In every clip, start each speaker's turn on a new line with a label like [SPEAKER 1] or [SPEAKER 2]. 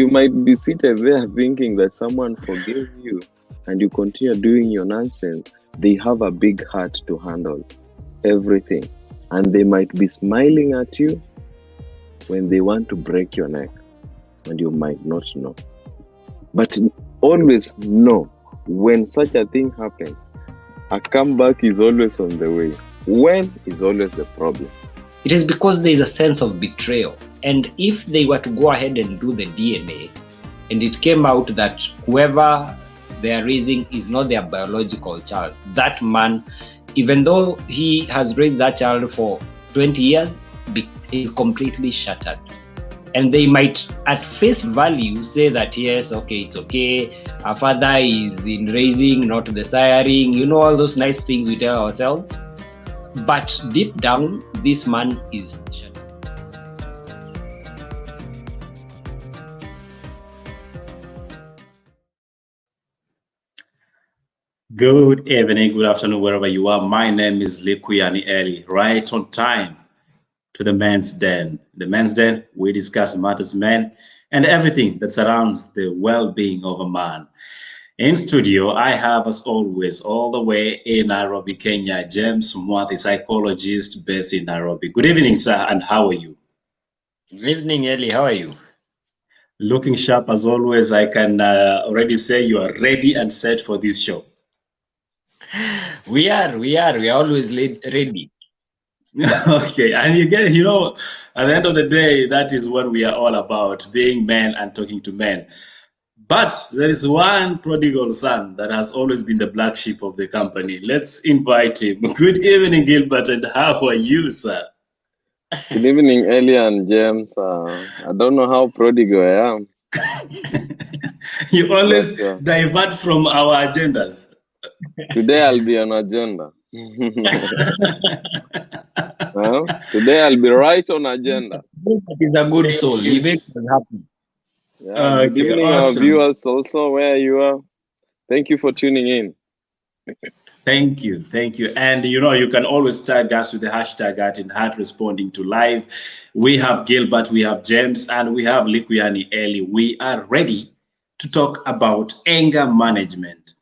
[SPEAKER 1] you might be seated there thinking that someone forgave you and you continue doing your nonsense. They have a big heart to handle everything. And they might be smiling at you when they want to break your neck. And you might not know. But always know, when such a thing happens, a comeback is always on the way. When is always the problem.
[SPEAKER 2] It is because there is a sense of betrayal. And if they were to go ahead and do the DNA, and it came out that whoever they are raising is not their biological child, that man, even though he has raised that child for 20 years, is completely shattered. And they might, at face value, say that, yes, okay, it's okay. Our father is in raising, not the siring. You know, all those nice things we tell ourselves. But deep down, this man is shattered.
[SPEAKER 3] Good evening, good afternoon, wherever you are. My name is Likuyani Eli, right on time to the Men's Den. The Men's Den, we discuss matters men and everything that surrounds the well-being of a man. In studio, I have, as always, all the way in Nairobi, Kenya, James Mwathi, psychologist based in Nairobi. Good evening, sir, and how are you?
[SPEAKER 2] Good evening, Eli. How are you?
[SPEAKER 3] Looking sharp as always. I can already say you are ready and set for this show.
[SPEAKER 2] We are always ready.
[SPEAKER 3] Okay, and you get, at the end of the day, that is what we are all about, being men and talking to men. But there is one prodigal son that has always been the black sheep of the company. Let's invite him. Good evening, Gilbert, and how are you, sir?
[SPEAKER 1] Good evening, Eli and James. I don't know how prodigal I am.
[SPEAKER 3] You always divert from our agendas.
[SPEAKER 1] Today I'll be on agenda. Today I'll be right on agenda.
[SPEAKER 2] He's a good soul. He makes us happy.
[SPEAKER 1] Yeah, good evening, awesome. Our viewers also, where you are. Thank you for tuning in.
[SPEAKER 3] Thank you. And you can always tag us with the hashtag @InHeart responding to live. We have Gilbert, we have James, and we have Likuyani Eli. We are ready to talk about anger management.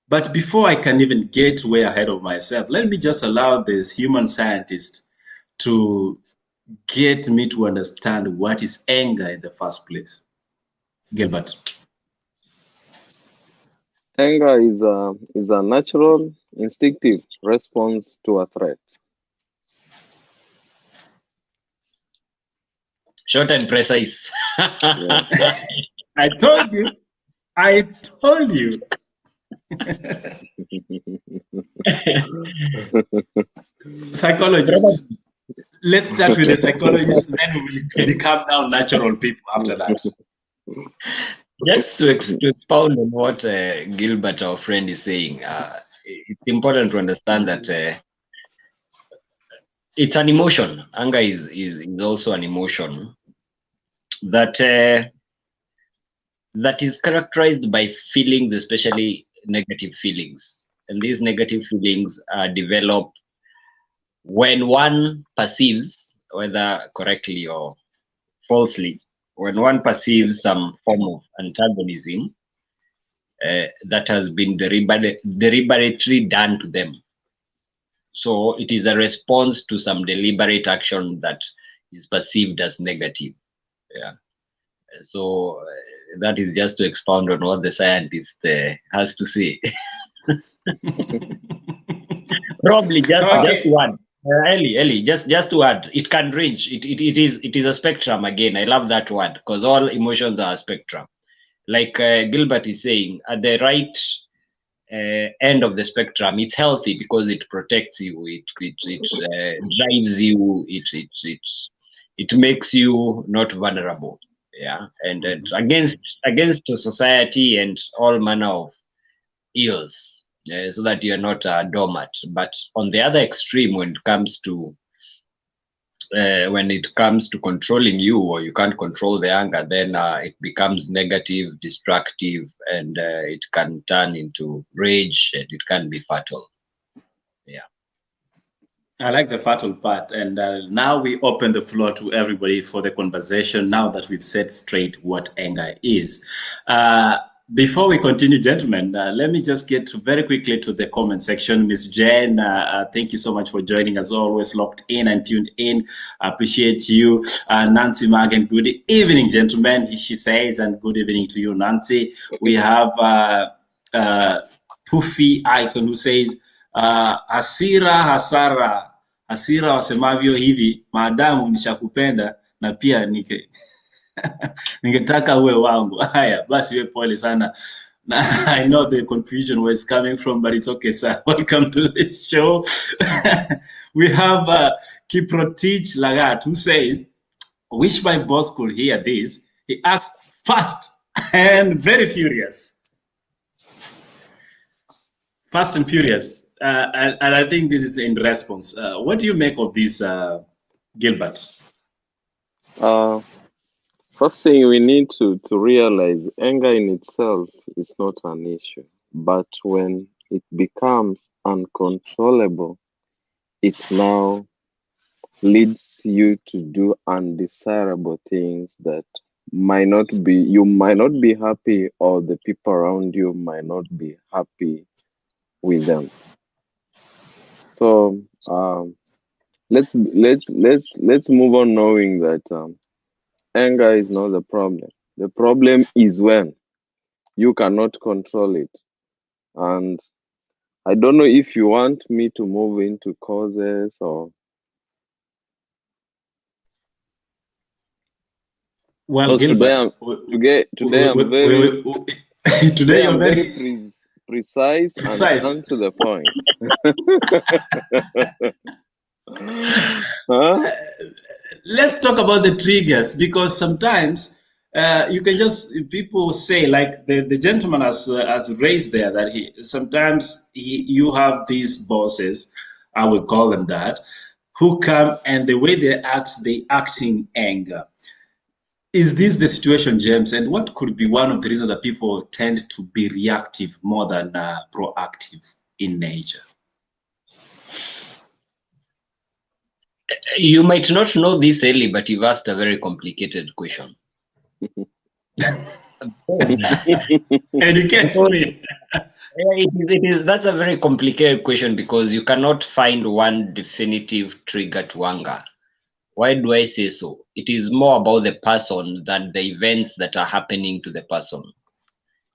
[SPEAKER 3] But before I can even get way ahead of myself, let me just allow this human scientist to get me to understand what is anger in the first place. Gilbert.
[SPEAKER 1] Anger is a natural, instinctive response to a threat.
[SPEAKER 2] Short and precise.
[SPEAKER 3] Yeah. I told you. Psychologist. Let's start with the psychologist, then we will become now natural people after that.
[SPEAKER 2] Just to expound on what Gilbert, our friend, is saying, it's important to understand that it's an emotion. Anger is also an emotion that is characterized by feelings, especially negative feelings. And these negative feelings are developed when one perceives, whether correctly or falsely, when one perceives some form of antagonism that has been deliberately done to them. So it is a response to some deliberate action that is perceived as negative. Yeah. So that is just to expound on what the scientist has to say. Probably just one. Eli, just to add, it can range. It is a spectrum again. I love that word because all emotions are a spectrum. Like Gilbert is saying, at the right end of the spectrum, it's healthy because it protects you. It drives you. It makes you not vulnerable. Yeah, and against the society and all manner of ills. So that you're not dormant. But on the other extreme, when it comes to controlling you, or you can't control the anger, then it becomes negative, destructive, and it can turn into rage, and it can be fatal. Yeah.
[SPEAKER 3] I like the fatal part. And now we open the floor to everybody for the conversation now that we've set straight what anger is. Before we continue, gentlemen, let me just get very quickly to the comment section. Miss Jen, thank you so much for joining us, always locked in and tuned in. I appreciate you. Nancy Magan, good evening, gentlemen, she says, and good evening to you, Nancy. We have Puffy Icon who says, hasira, hasara. Hasira wasemavyo hivi, maadamu nishakupenda na pia ningetaka uwe wangu. Haya, basi we pole sana. I know the confusion where it's coming from, but it's okay, sir. Welcome to the show. We have Kiprotich Lagat who says, wish my boss could hear this. He acts fast and very furious. Fast and furious. And I think this is in response. What do you make of this, Gilbert?
[SPEAKER 1] First thing we need to realize, anger in itself is not an issue. But when it becomes uncontrollable, it now leads you to do undesirable things that you might not be happy, or the people around you might not be happy with them. So let's move on knowing that anger is not the problem. The problem is when you cannot control it. And I don't know if you want me to move into causes or.
[SPEAKER 3] Well, Gilbert,
[SPEAKER 1] today I'm very precise and to the point.
[SPEAKER 3] Huh? Let's talk about the triggers, because sometimes you can just, people say, like the gentleman has raised there, that you have these bosses, I would call them that, who come and the way they act in anger. Is this the situation, James? And what could be one of the reasons that people tend to be reactive more than proactive in nature?
[SPEAKER 2] You might not know this, Ellie, but you've asked a very complicated question.
[SPEAKER 3] Educate me.
[SPEAKER 2] That's a very complicated question, because you cannot find one definitive trigger to anger. Why do I say so? It is more about the person than the events that are happening to the person.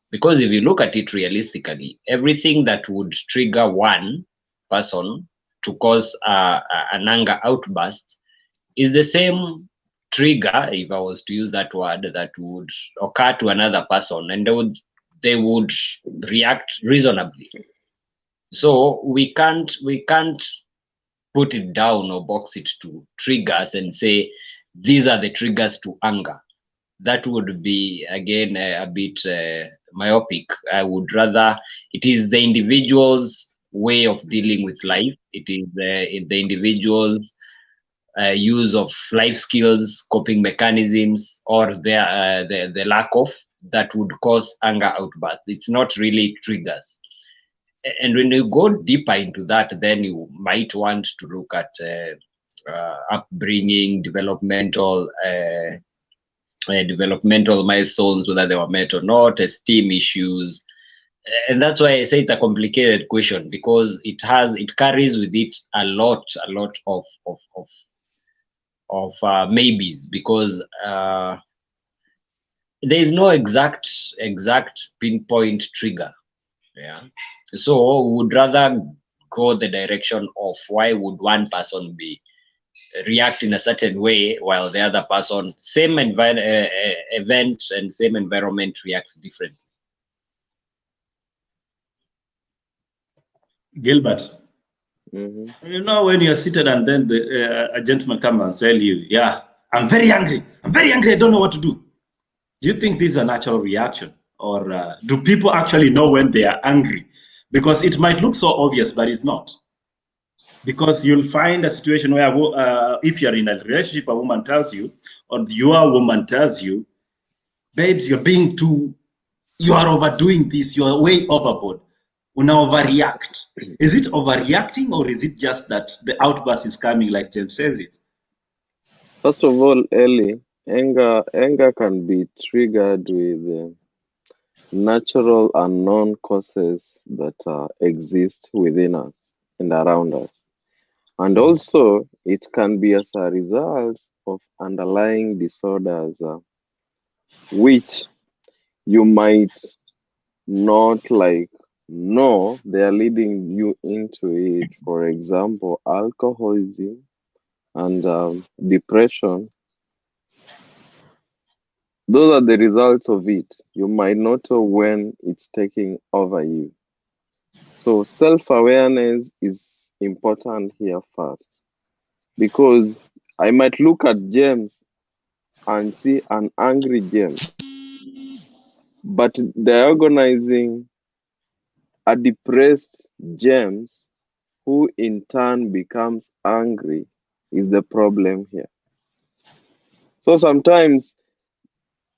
[SPEAKER 2] Because if you look at it realistically, everything that would trigger one person to cause an anger outburst is the same trigger, if I was to use that word, that would occur to another person, and they would react reasonably. So we can't put it down or box it to triggers and say these are the triggers to anger. That would be, again, a bit myopic. I would rather, it is the individual's way of dealing with life. It is the individual's use of life skills, coping mechanisms, or the lack of, that would cause anger outbursts. It's not really triggers. And when you go deeper into that, then you might want to look at upbringing, developmental milestones, whether they were met or not, esteem issues. And that's why I say it's a complicated question, because it carries with it a lot of maybes, because there is no exact pinpoint trigger. Yeah. So we would rather go the direction of why would one person react in a certain way while the other person, same event and same environment, reacts differently.
[SPEAKER 3] Gilbert, you know, when you're seated and then a gentleman comes and tell you, yeah, I'm very angry, I don't know what to do. Do you think this is a natural reaction? Or do people actually know when they are angry? Because it might look so obvious, but it's not. Because you'll find a situation where if you're in a relationship, a woman tells you, or your woman tells you, babes, you are overdoing this, you're way overboard. una overreact. Is it overreacting, or is it just that the outburst is coming like James says it?
[SPEAKER 1] First of all, Ellie, anger can be triggered with natural and known causes that exist within us and around us. And also, it can be as a result of underlying disorders, which you might not like know they are leading you into it. For example, alcoholism and depression. Those are the results of it. You might not know when it's taking over you. So self-awareness is important here first, because I might look at James and see an angry James, but diagonizing a depressed James who in turn becomes angry is the problem here. So sometimes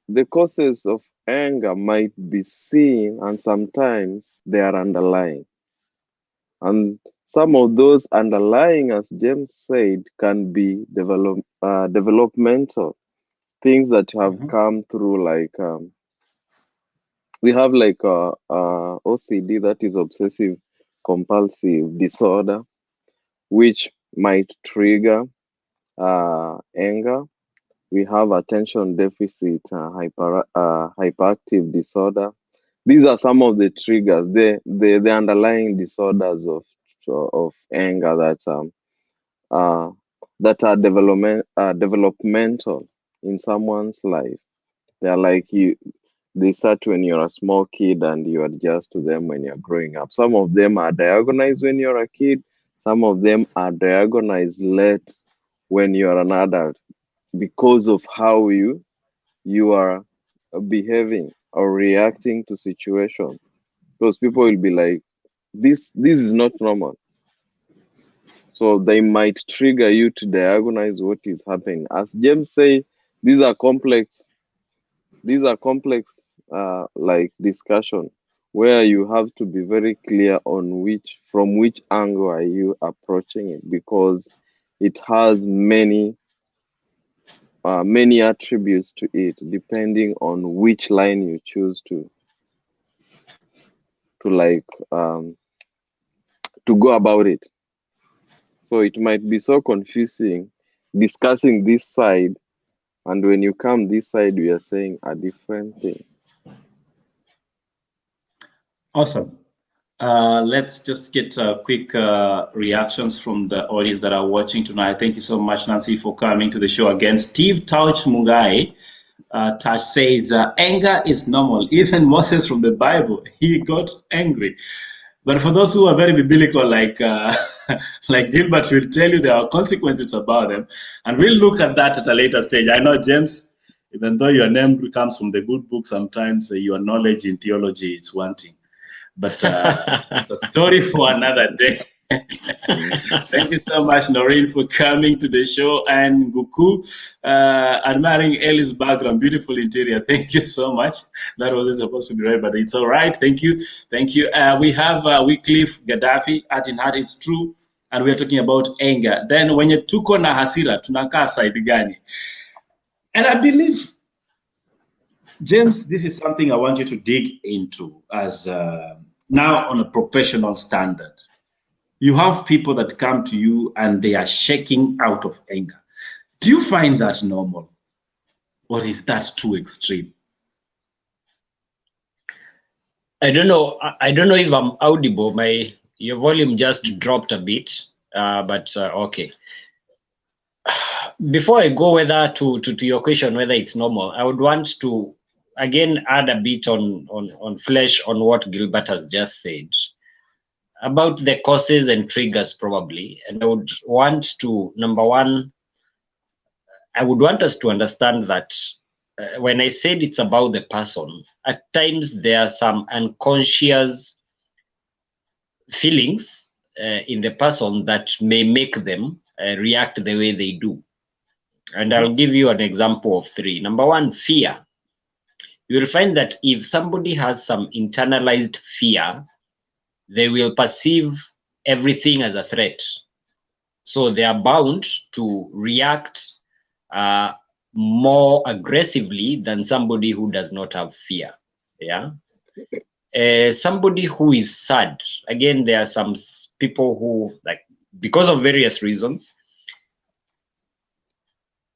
[SPEAKER 1] the causes of anger might be seen, and sometimes they are underlying. And some of those underlying, as James said, can be developmental things that have come through, like we have like OCD, that is obsessive compulsive disorder, which might trigger anger. We have attention deficit hyperactive disorder. These are some of the triggers, the underlying disorders of anger that are developmental in someone's life. They are like they start when you're a small kid and you adjust to them when you're growing up. Some of them are diagnosed when you're a kid. Some of them are diagnosed late when you're an adult, because of how you are behaving or reacting to situations. Because people will be like, this is not normal. So they might trigger you to diagnose what is happening. As James say, these are complex like discussion, where you have to be very clear on from which angle are you approaching it, because it has many attributes to it, depending on which line you choose to go about it. So it might be so confusing discussing this side, and when you come this side, we are saying a different thing.
[SPEAKER 3] Awesome. Let's just get quick reactions from the audience that are watching tonight. Thank you so much, Nancy, for coming to the show again. Steve Touch Mugai Touch says, anger is normal. Even Moses from the Bible, he got angry. But for those who are very biblical, like like Gilbert will tell you, there are consequences about them. And we'll look at that at a later stage. I know, James, even though your name comes from the good book, sometimes your knowledge in theology is wanting. But it's a story for another day. Thank you so much, Noreen, for coming to the show, and Guku, admiring Ellie's background, beautiful interior. Thank you so much. That wasn't supposed to be right, but it's all right. Thank you. Thank you. We have Wycliffe Gaddafi, Heart in Heart, it's true. And we're talking about anger. Then when you took on a hasira, tunaka side gani. And I believe, James, this is something I want you to dig into as now on a professional standard. You have people that come to you and they are shaking out of anger. Do you find that normal, or is that too extreme?
[SPEAKER 2] I don't know. I don't know if I'm audible. Your volume just dropped a bit, but okay. Before I go whether to your question whether it's normal, I would want to again add a bit on flesh on what Gilbert has just said about the causes and triggers probably. And I would want to, number one, I would want us to understand that when I said it's about the person, at times there are some unconscious feelings in the person that may make them react the way they do. And I'll give you an example of three. Number one, fear. You will find that if somebody has some internalized fear, they will perceive everything as a threat. So they are bound to react more aggressively than somebody who does not have fear. Yeah. Somebody who is sad, again, there are some people who, like, because of various reasons,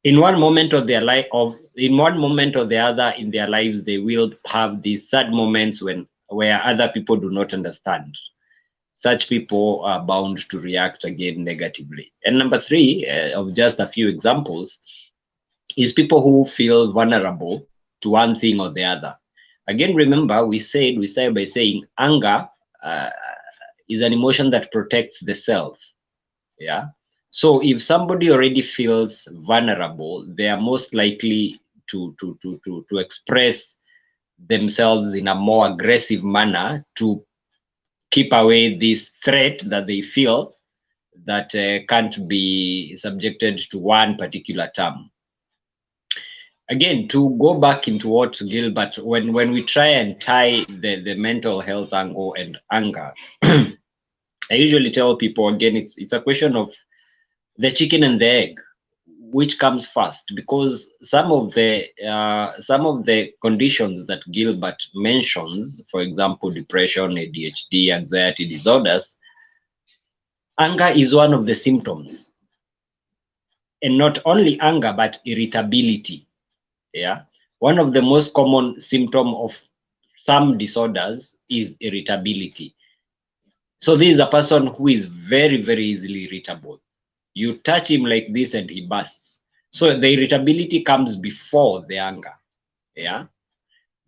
[SPEAKER 2] in one moment of their life, in one moment or the other in their lives, they will have these sad moments where other people do not understand. Such people are bound to react again negatively. And number three, of just a few examples, is people who feel vulnerable to one thing or the other. Again, remember, we started by saying anger is an emotion that protects the self. Yeah. So if somebody already feels vulnerable, they are most likely to express themselves in a more aggressive manner to keep away this threat that they feel that can't be subjected to one particular term. Again, to go back into what Gilbert, when we try and tie the mental health angle and anger, I usually tell people, again, it's a question of the chicken and the egg, which comes first, because some of the conditions that Gilbert mentions, for example, depression, ADHD, anxiety disorders, anger is one of the symptoms, and not only anger but irritability. Yeah, one of the most common symptom of some disorders is irritability. So this is a person who is very, very easily irritable. You touch him like this and he bursts. So the irritability comes before the anger. Yeah.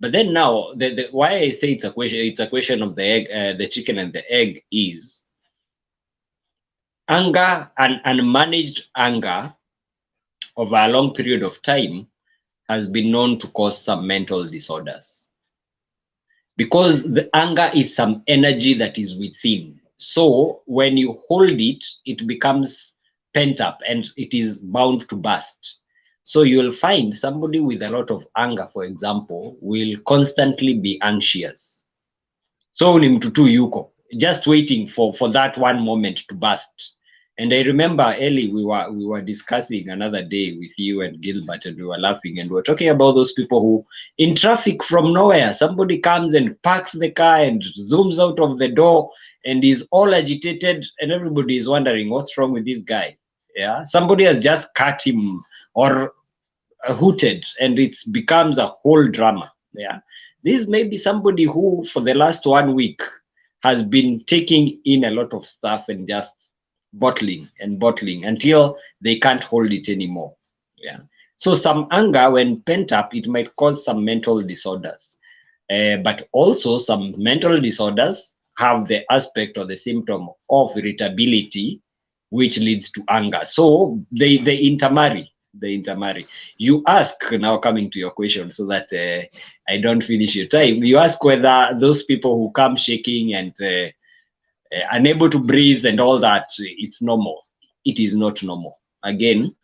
[SPEAKER 2] But then now, why I say it's a question of the egg, the chicken and the egg, is anger and unmanaged anger over a long period of time has been known to cause some mental disorders, because the anger is some energy that is within. So when you hold it, it becomes pent up and it is bound to burst. So you'll find somebody with a lot of anger, for example, will constantly be anxious. So ni mtutu yuko, just waiting for that one moment to burst. And I remember, Ellie, we were discussing another day with you and Gilbert, and we were laughing, and we were talking about those people who, in traffic from nowhere, somebody comes and parks the car and zooms out of the door and is all agitated, and everybody is wondering what's wrong with this guy. Yeah, somebody has just cut him or hooted, and it becomes a whole drama. Yeah, this may be somebody who, for the last 1 week, has been taking in a lot of stuff and just bottling and bottling until they can't hold it anymore. Yeah. So some anger, when pent up, it might cause some mental disorders. But also some mental disorders have the aspect or the symptom of irritability, which leads to anger. So they intermarry. You ask, now coming to your question, so that I don't finish your time. You ask whether those people who come shaking and unable to breathe and all that, it's normal. It is not normal. Again,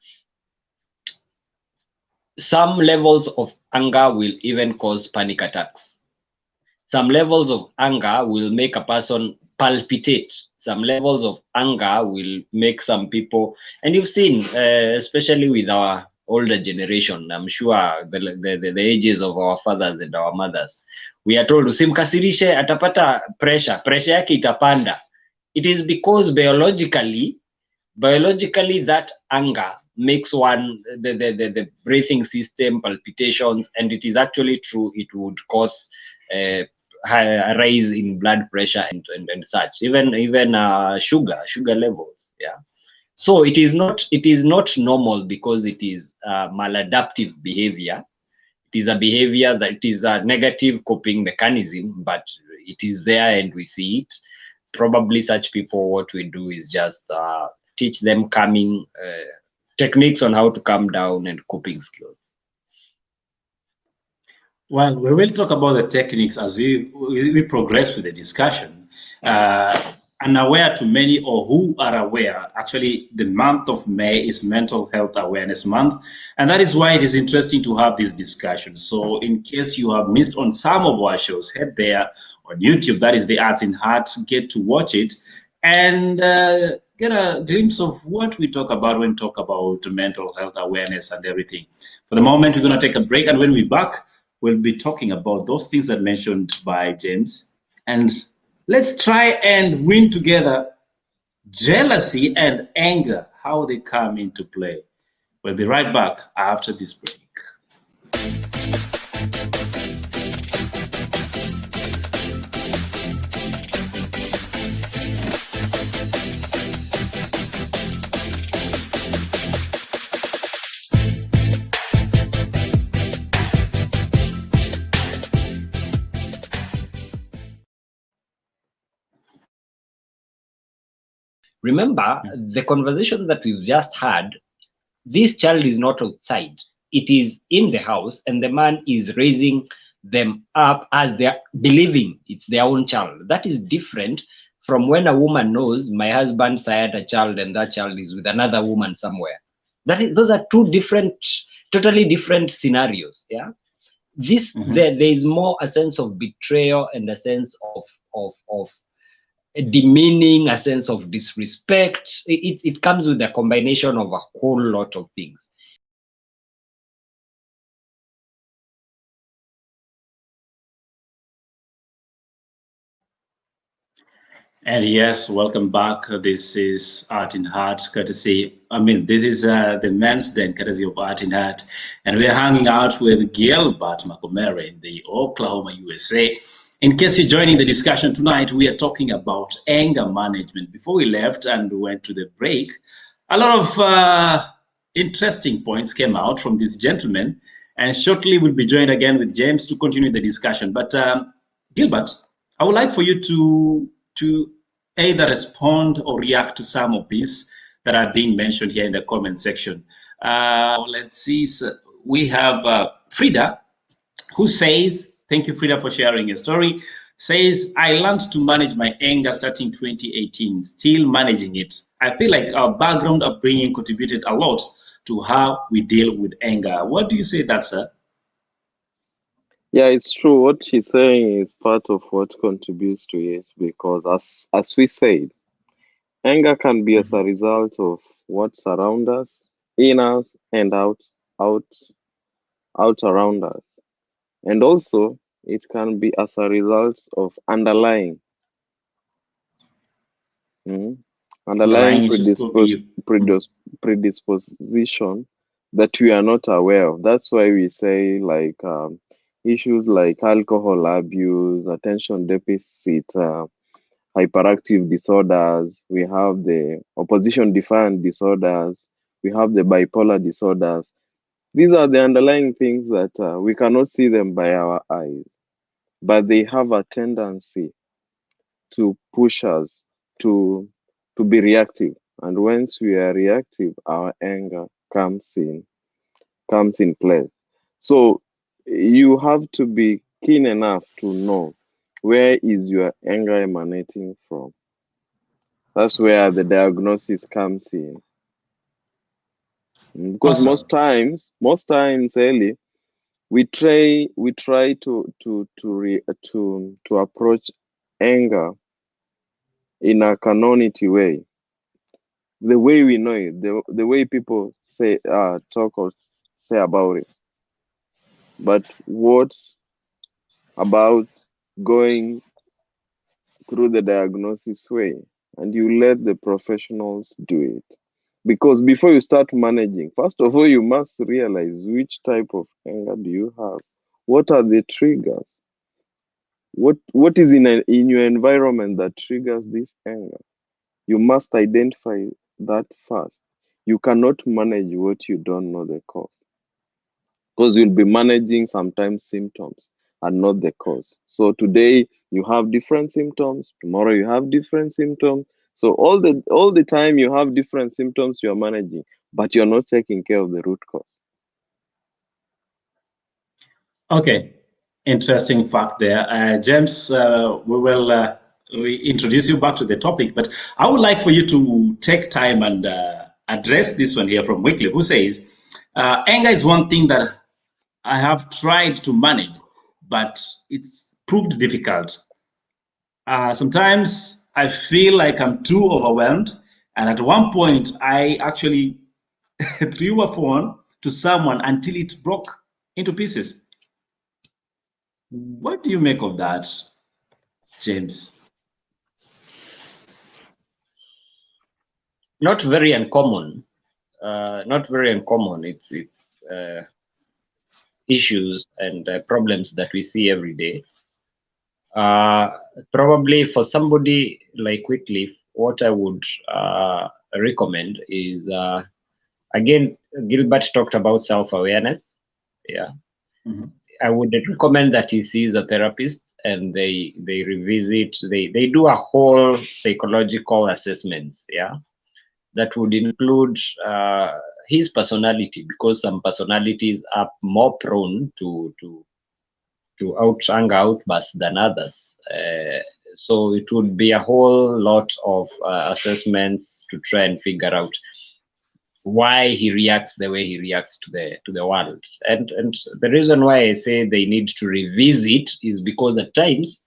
[SPEAKER 2] some levels of anger will even cause panic attacks. Some levels of anger will make a person palpitate. Some levels of anger will make some people, and you've seen, especially with our older generation, I'm sure the ages of our fathers and our mothers, we are told usimkasirishe, atapata pressure yake itapanda. It is because biologically that anger makes one the breathing system palpitations, and it is actually true. It would cause a rise in blood pressure and such, even sugar levels. Yeah. So it is not normal, because it is maladaptive behavior. It is a behavior that is a negative coping mechanism, but it is there and we see it. Probably such people, what we do is just teach them calming techniques on how to calm down and coping skills.
[SPEAKER 3] Well, we will talk about the techniques as we progress with the discussion. unaware to many or who are aware, actually the month of May is Mental Health Awareness Month. And that is why it is interesting to have this discussion. So in case you have missed on some of our shows, head there on YouTube, that is the Arts in Heart, get to watch it and get a glimpse of what we talk about when we talk about mental health awareness and everything. For the moment, we're going to take a break. And when we're back, we'll be talking about those things that mentioned by James. And let's try and win together jealousy and anger, how they come into play. We'll be right back after this break.
[SPEAKER 2] Remember, the conversation that we've just had, this child is not outside. It is in the house, and the man is raising them up as they're believing it's their own child. That is different from when a woman knows my husband sired a child and that child is with another woman somewhere. Those are two different, totally different scenarios. Yeah. There is more a sense of betrayal and a sense of demeaning, a sense of disrespect. It comes with a combination of a whole lot of things.
[SPEAKER 3] And yes, welcome back. This is Art in Heart, courtesy. This is the men's den, courtesy of Art in Heart. And we're hanging out with Gilbert Montgomery in the Oklahoma, USA. In case you're joining the discussion tonight, we are talking about anger management. Before we left and went to the break, a lot of interesting points came out from this gentleman. And shortly we'll be joined again with James to continue the discussion. But Gilbert, I would like for you to either respond or react to some of these that are being mentioned here in the comment section. Let's see. So we have Frida, who says, thank you, Frida, for sharing your story, says, I learned to manage my anger starting 2018, still managing it. I feel like our background upbringing contributed a lot to how we deal with anger. What do you say that, sir?
[SPEAKER 1] Yeah, it's true. What she's saying is part of what contributes to it because, as we said, anger can be as a result of what's around us, in us, and out around us, and also it can be as a result of underlying
[SPEAKER 3] Underlying issues could be
[SPEAKER 1] predisposition that we are not aware of. That's why we say issues like alcohol abuse, attention deficit, hyperactive disorders. We have the opposition defiant disorders. We have the bipolar disorders. These are the underlying things that we cannot see them by our eyes, but they have a tendency to push us to be reactive. And once we are reactive, our anger comes in place. So you have to be keen enough to know where is your anger emanating from. That's where the diagnosis comes in. Because
[SPEAKER 3] awesome.
[SPEAKER 1] most times, Ellie, we try to approach anger in a canonity way. The way we know it, the way people say talk or say about it. But what about going through the diagnosis way and you let the professionals do it? Because before you start managing, first of all, you must realize which type of anger do you have. What are the triggers? What is in your environment that triggers this anger? You must identify that first. You cannot manage what you don't know the cause. Because you'll be managing sometimes symptoms and not the cause. So today you have different symptoms, tomorrow you have different symptoms. So all the time you have different symptoms you're managing, but you're not taking care of the root cause.
[SPEAKER 3] Okay, interesting fact there. James, we will reintroduce you back to the topic, but I would like for you to take time and address this one here from Wycliffe, who says, anger is one thing that I have tried to manage, but it's proved difficult. Sometimes I feel like I'm too overwhelmed, and at one point I actually threw a phone to someone until it broke into pieces. What do you make of that, James?
[SPEAKER 2] Not very uncommon. Not very uncommon. It's issues and problems that we see every day. Probably for somebody like Wycliffe, what I would recommend is, again, Gilbert talked about self-awareness. Yeah.
[SPEAKER 3] Mm-hmm.
[SPEAKER 2] I would recommend that he sees a therapist and they revisit, they do a whole psychological assessments. Yeah. That would include his personality, because some personalities are more prone to anger outbursts than others. So it would be a whole lot of assessments to try and figure out why he reacts the way he reacts to the world. And the reason why I say they need to revisit is because at times,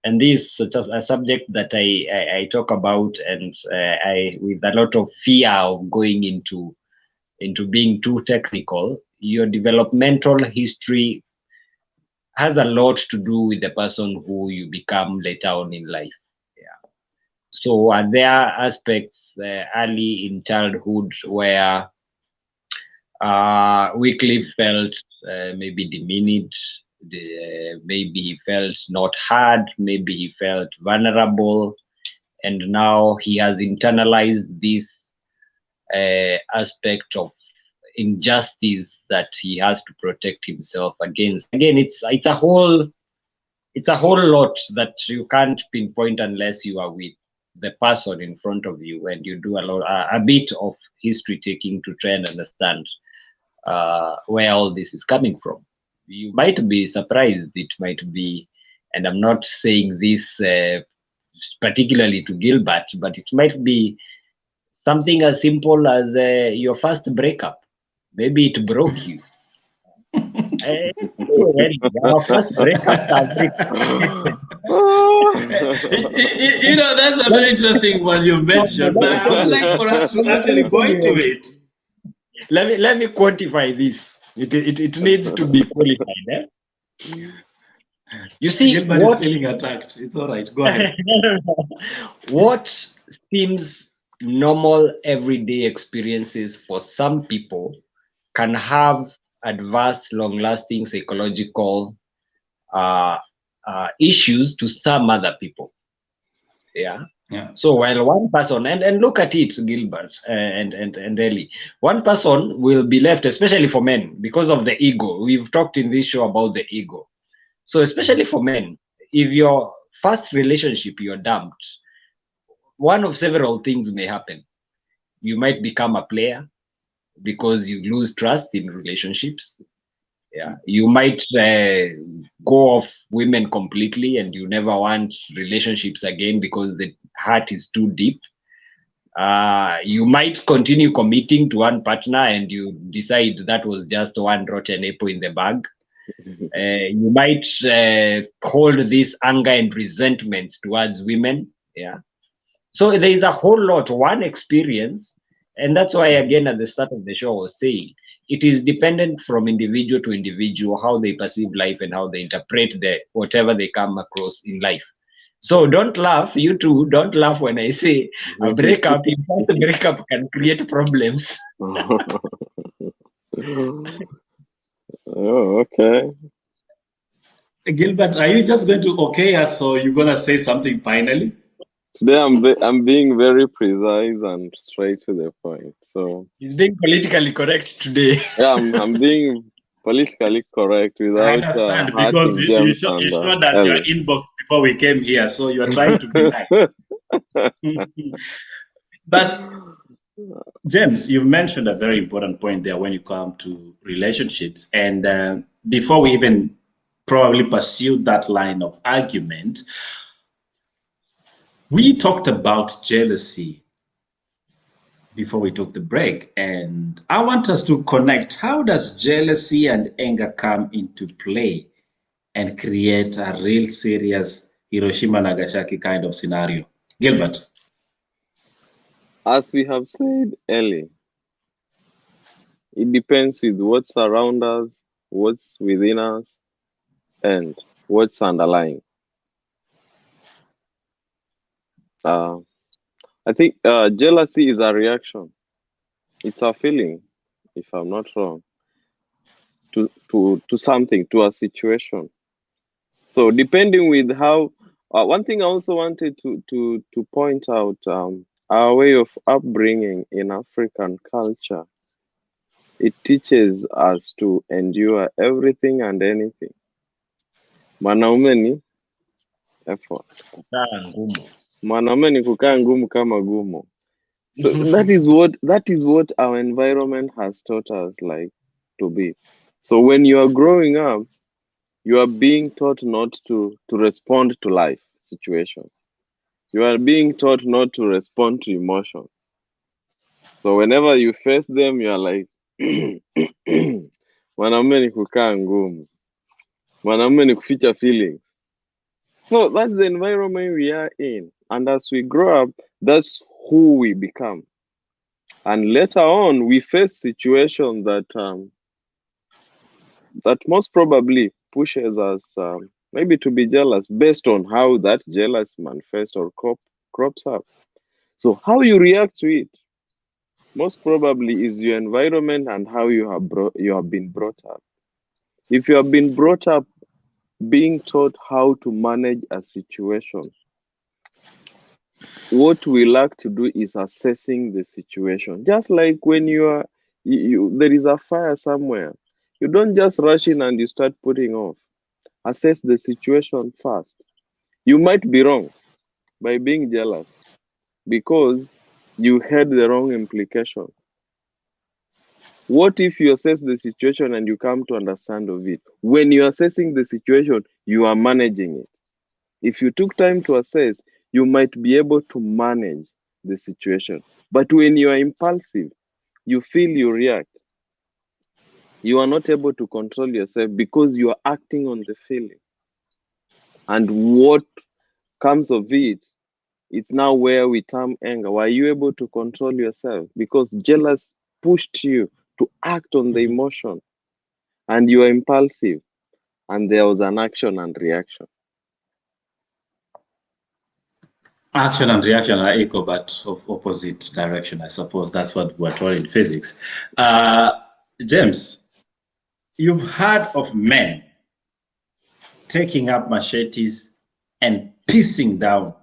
[SPEAKER 2] and this is such a subject that I talk about, and I with a lot of fear of going into being too technical, your developmental history has a lot to do with the person who you become later on in life. Yeah. So are there aspects early in childhood where Wycliffe felt maybe demeaned, maybe he felt not heard, maybe he felt vulnerable, and now he has internalized this aspect of injustice that he has to protect himself against. Again, it's a whole lot that you can't pinpoint unless you are with the person in front of you and you do a bit of history taking to try and understand where all this is coming from. You might be surprised. It might be, and I'm not saying this particularly to Gilbert, but it might be something as simple as your first breakup. Maybe it broke you. Our first breakup.
[SPEAKER 3] You know, that's a very interesting one you mentioned, but I would like for us to actually go into it.
[SPEAKER 2] Let me quantify this. It needs to be qualified. You see,
[SPEAKER 3] Gilbert is feeling attacked. It's all right. Go ahead.
[SPEAKER 2] What seems normal everyday experiences for some people can have adverse, long-lasting psychological issues to some other people. Yeah. So while one person, and look at it, Gilbert and Ellie, one person will be left, especially for men, because of the ego. We've talked in this show about the ego. So especially for men, if your first relationship you're dumped, one of several things may happen. You might become a player because you lose trust in relationships. Yeah, you might go off women completely and you never want relationships again because the heart is too deep. You might continue committing to one partner and you decide that was just one rotten apple in the bag. You might hold this anger and resentment towards women. Yeah. So there is a whole lot, one experience. And that's why, again, at the start of the show, I was saying, it is dependent from individual to individual, how they perceive life and how they interpret whatever they come across in life. So don't laugh, you too, don't laugh when I say a breakup, in fact, a breakup can create problems.
[SPEAKER 1] Oh, okay.
[SPEAKER 3] Gilbert, are you just going to okay us or you're going to say something finally?
[SPEAKER 1] Today I'm being very precise and straight to the point. So
[SPEAKER 2] he's being politically correct today.
[SPEAKER 1] Yeah, I'm being politically correct without
[SPEAKER 3] I understand because you showed us your inbox before we came here, so you're trying to be nice. But James, you mentioned a very important point there when you come to relationships, and before we even probably pursue that line of argument, We talked about jealousy before we took the break, and I want us to connect. How does jealousy and anger come into play and create a real serious Hiroshima Nagasaki kind of scenario? Gilbert.
[SPEAKER 1] As we have said earlier, it depends with what's around us, what's within us, and what's underlying. Uh, I think jealousy is a reaction. It's a feeling, if I'm not wrong, to something, to a situation. So depending with how, one thing I also wanted to point out, our way of upbringing in African culture, it teaches us to endure everything and anything. Mwanaume ni effort. Mwanaume ni kukaa ngumu kama gumo. So that is what our environment has taught us like to be. So when you are growing up, you are being taught not to respond to life situations. You are being taught not to respond to emotions. So whenever you face them, you are like, mwanaume ni kukaa ngumu. Mwanaume ni kuficha feelings. So that's the environment we are in. And as we grow up, that's who we become. And later on, we face situations that that most probably pushes us maybe to be jealous based on how that jealous manifests or crops up. So how you react to it, most probably is your environment and how you have been brought up. If you have been brought up being taught how to manage a situation, what we lack to do is assessing the situation. Just like when there is a fire somewhere, you don't just rush in and you start putting off. Assess the situation first. You might be wrong by being jealous because you had the wrong implication. What if you assess the situation and you come to understand of it? When you're assessing the situation, you are managing it. If you took time to assess, you might be able to manage the situation. But when you are impulsive, you feel, you react, you are not able to control yourself because you are acting on the feeling. And what comes of it, it's now where we term anger. Were you able to control yourself? Because jealous pushed you to act on the emotion and you are impulsive and there was an action and reaction.
[SPEAKER 3] Action and reaction are equal, but of opposite direction. I suppose that's what we're taught in physics. James, you've heard of men taking up machetes and piecing down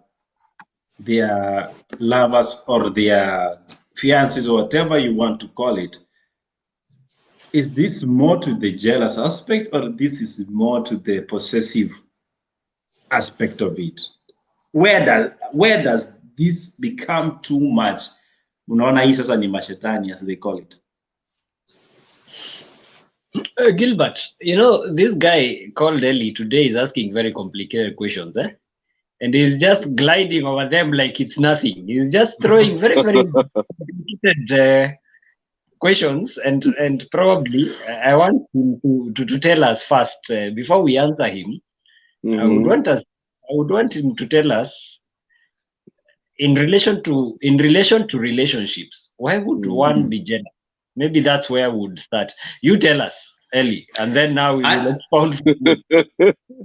[SPEAKER 3] their lovers or their fiancés or whatever you want to call it. Is this more to the jealous aspect or this is more to the possessive aspect of it? Where does this become too much? Unaona hii sasa ni mashetani, as they call it.
[SPEAKER 2] Gilbert, this guy called Ellie today is asking very complicated questions, and he's just gliding over them like it's nothing. He's just throwing very, very complicated questions, and probably I want him to tell us first before we answer him.
[SPEAKER 1] Mm-hmm.
[SPEAKER 2] I would want him to tell us in relation to relationships, why would one be jealous? Maybe that's where we would start. You tell us, Ellie, and then now we will expound.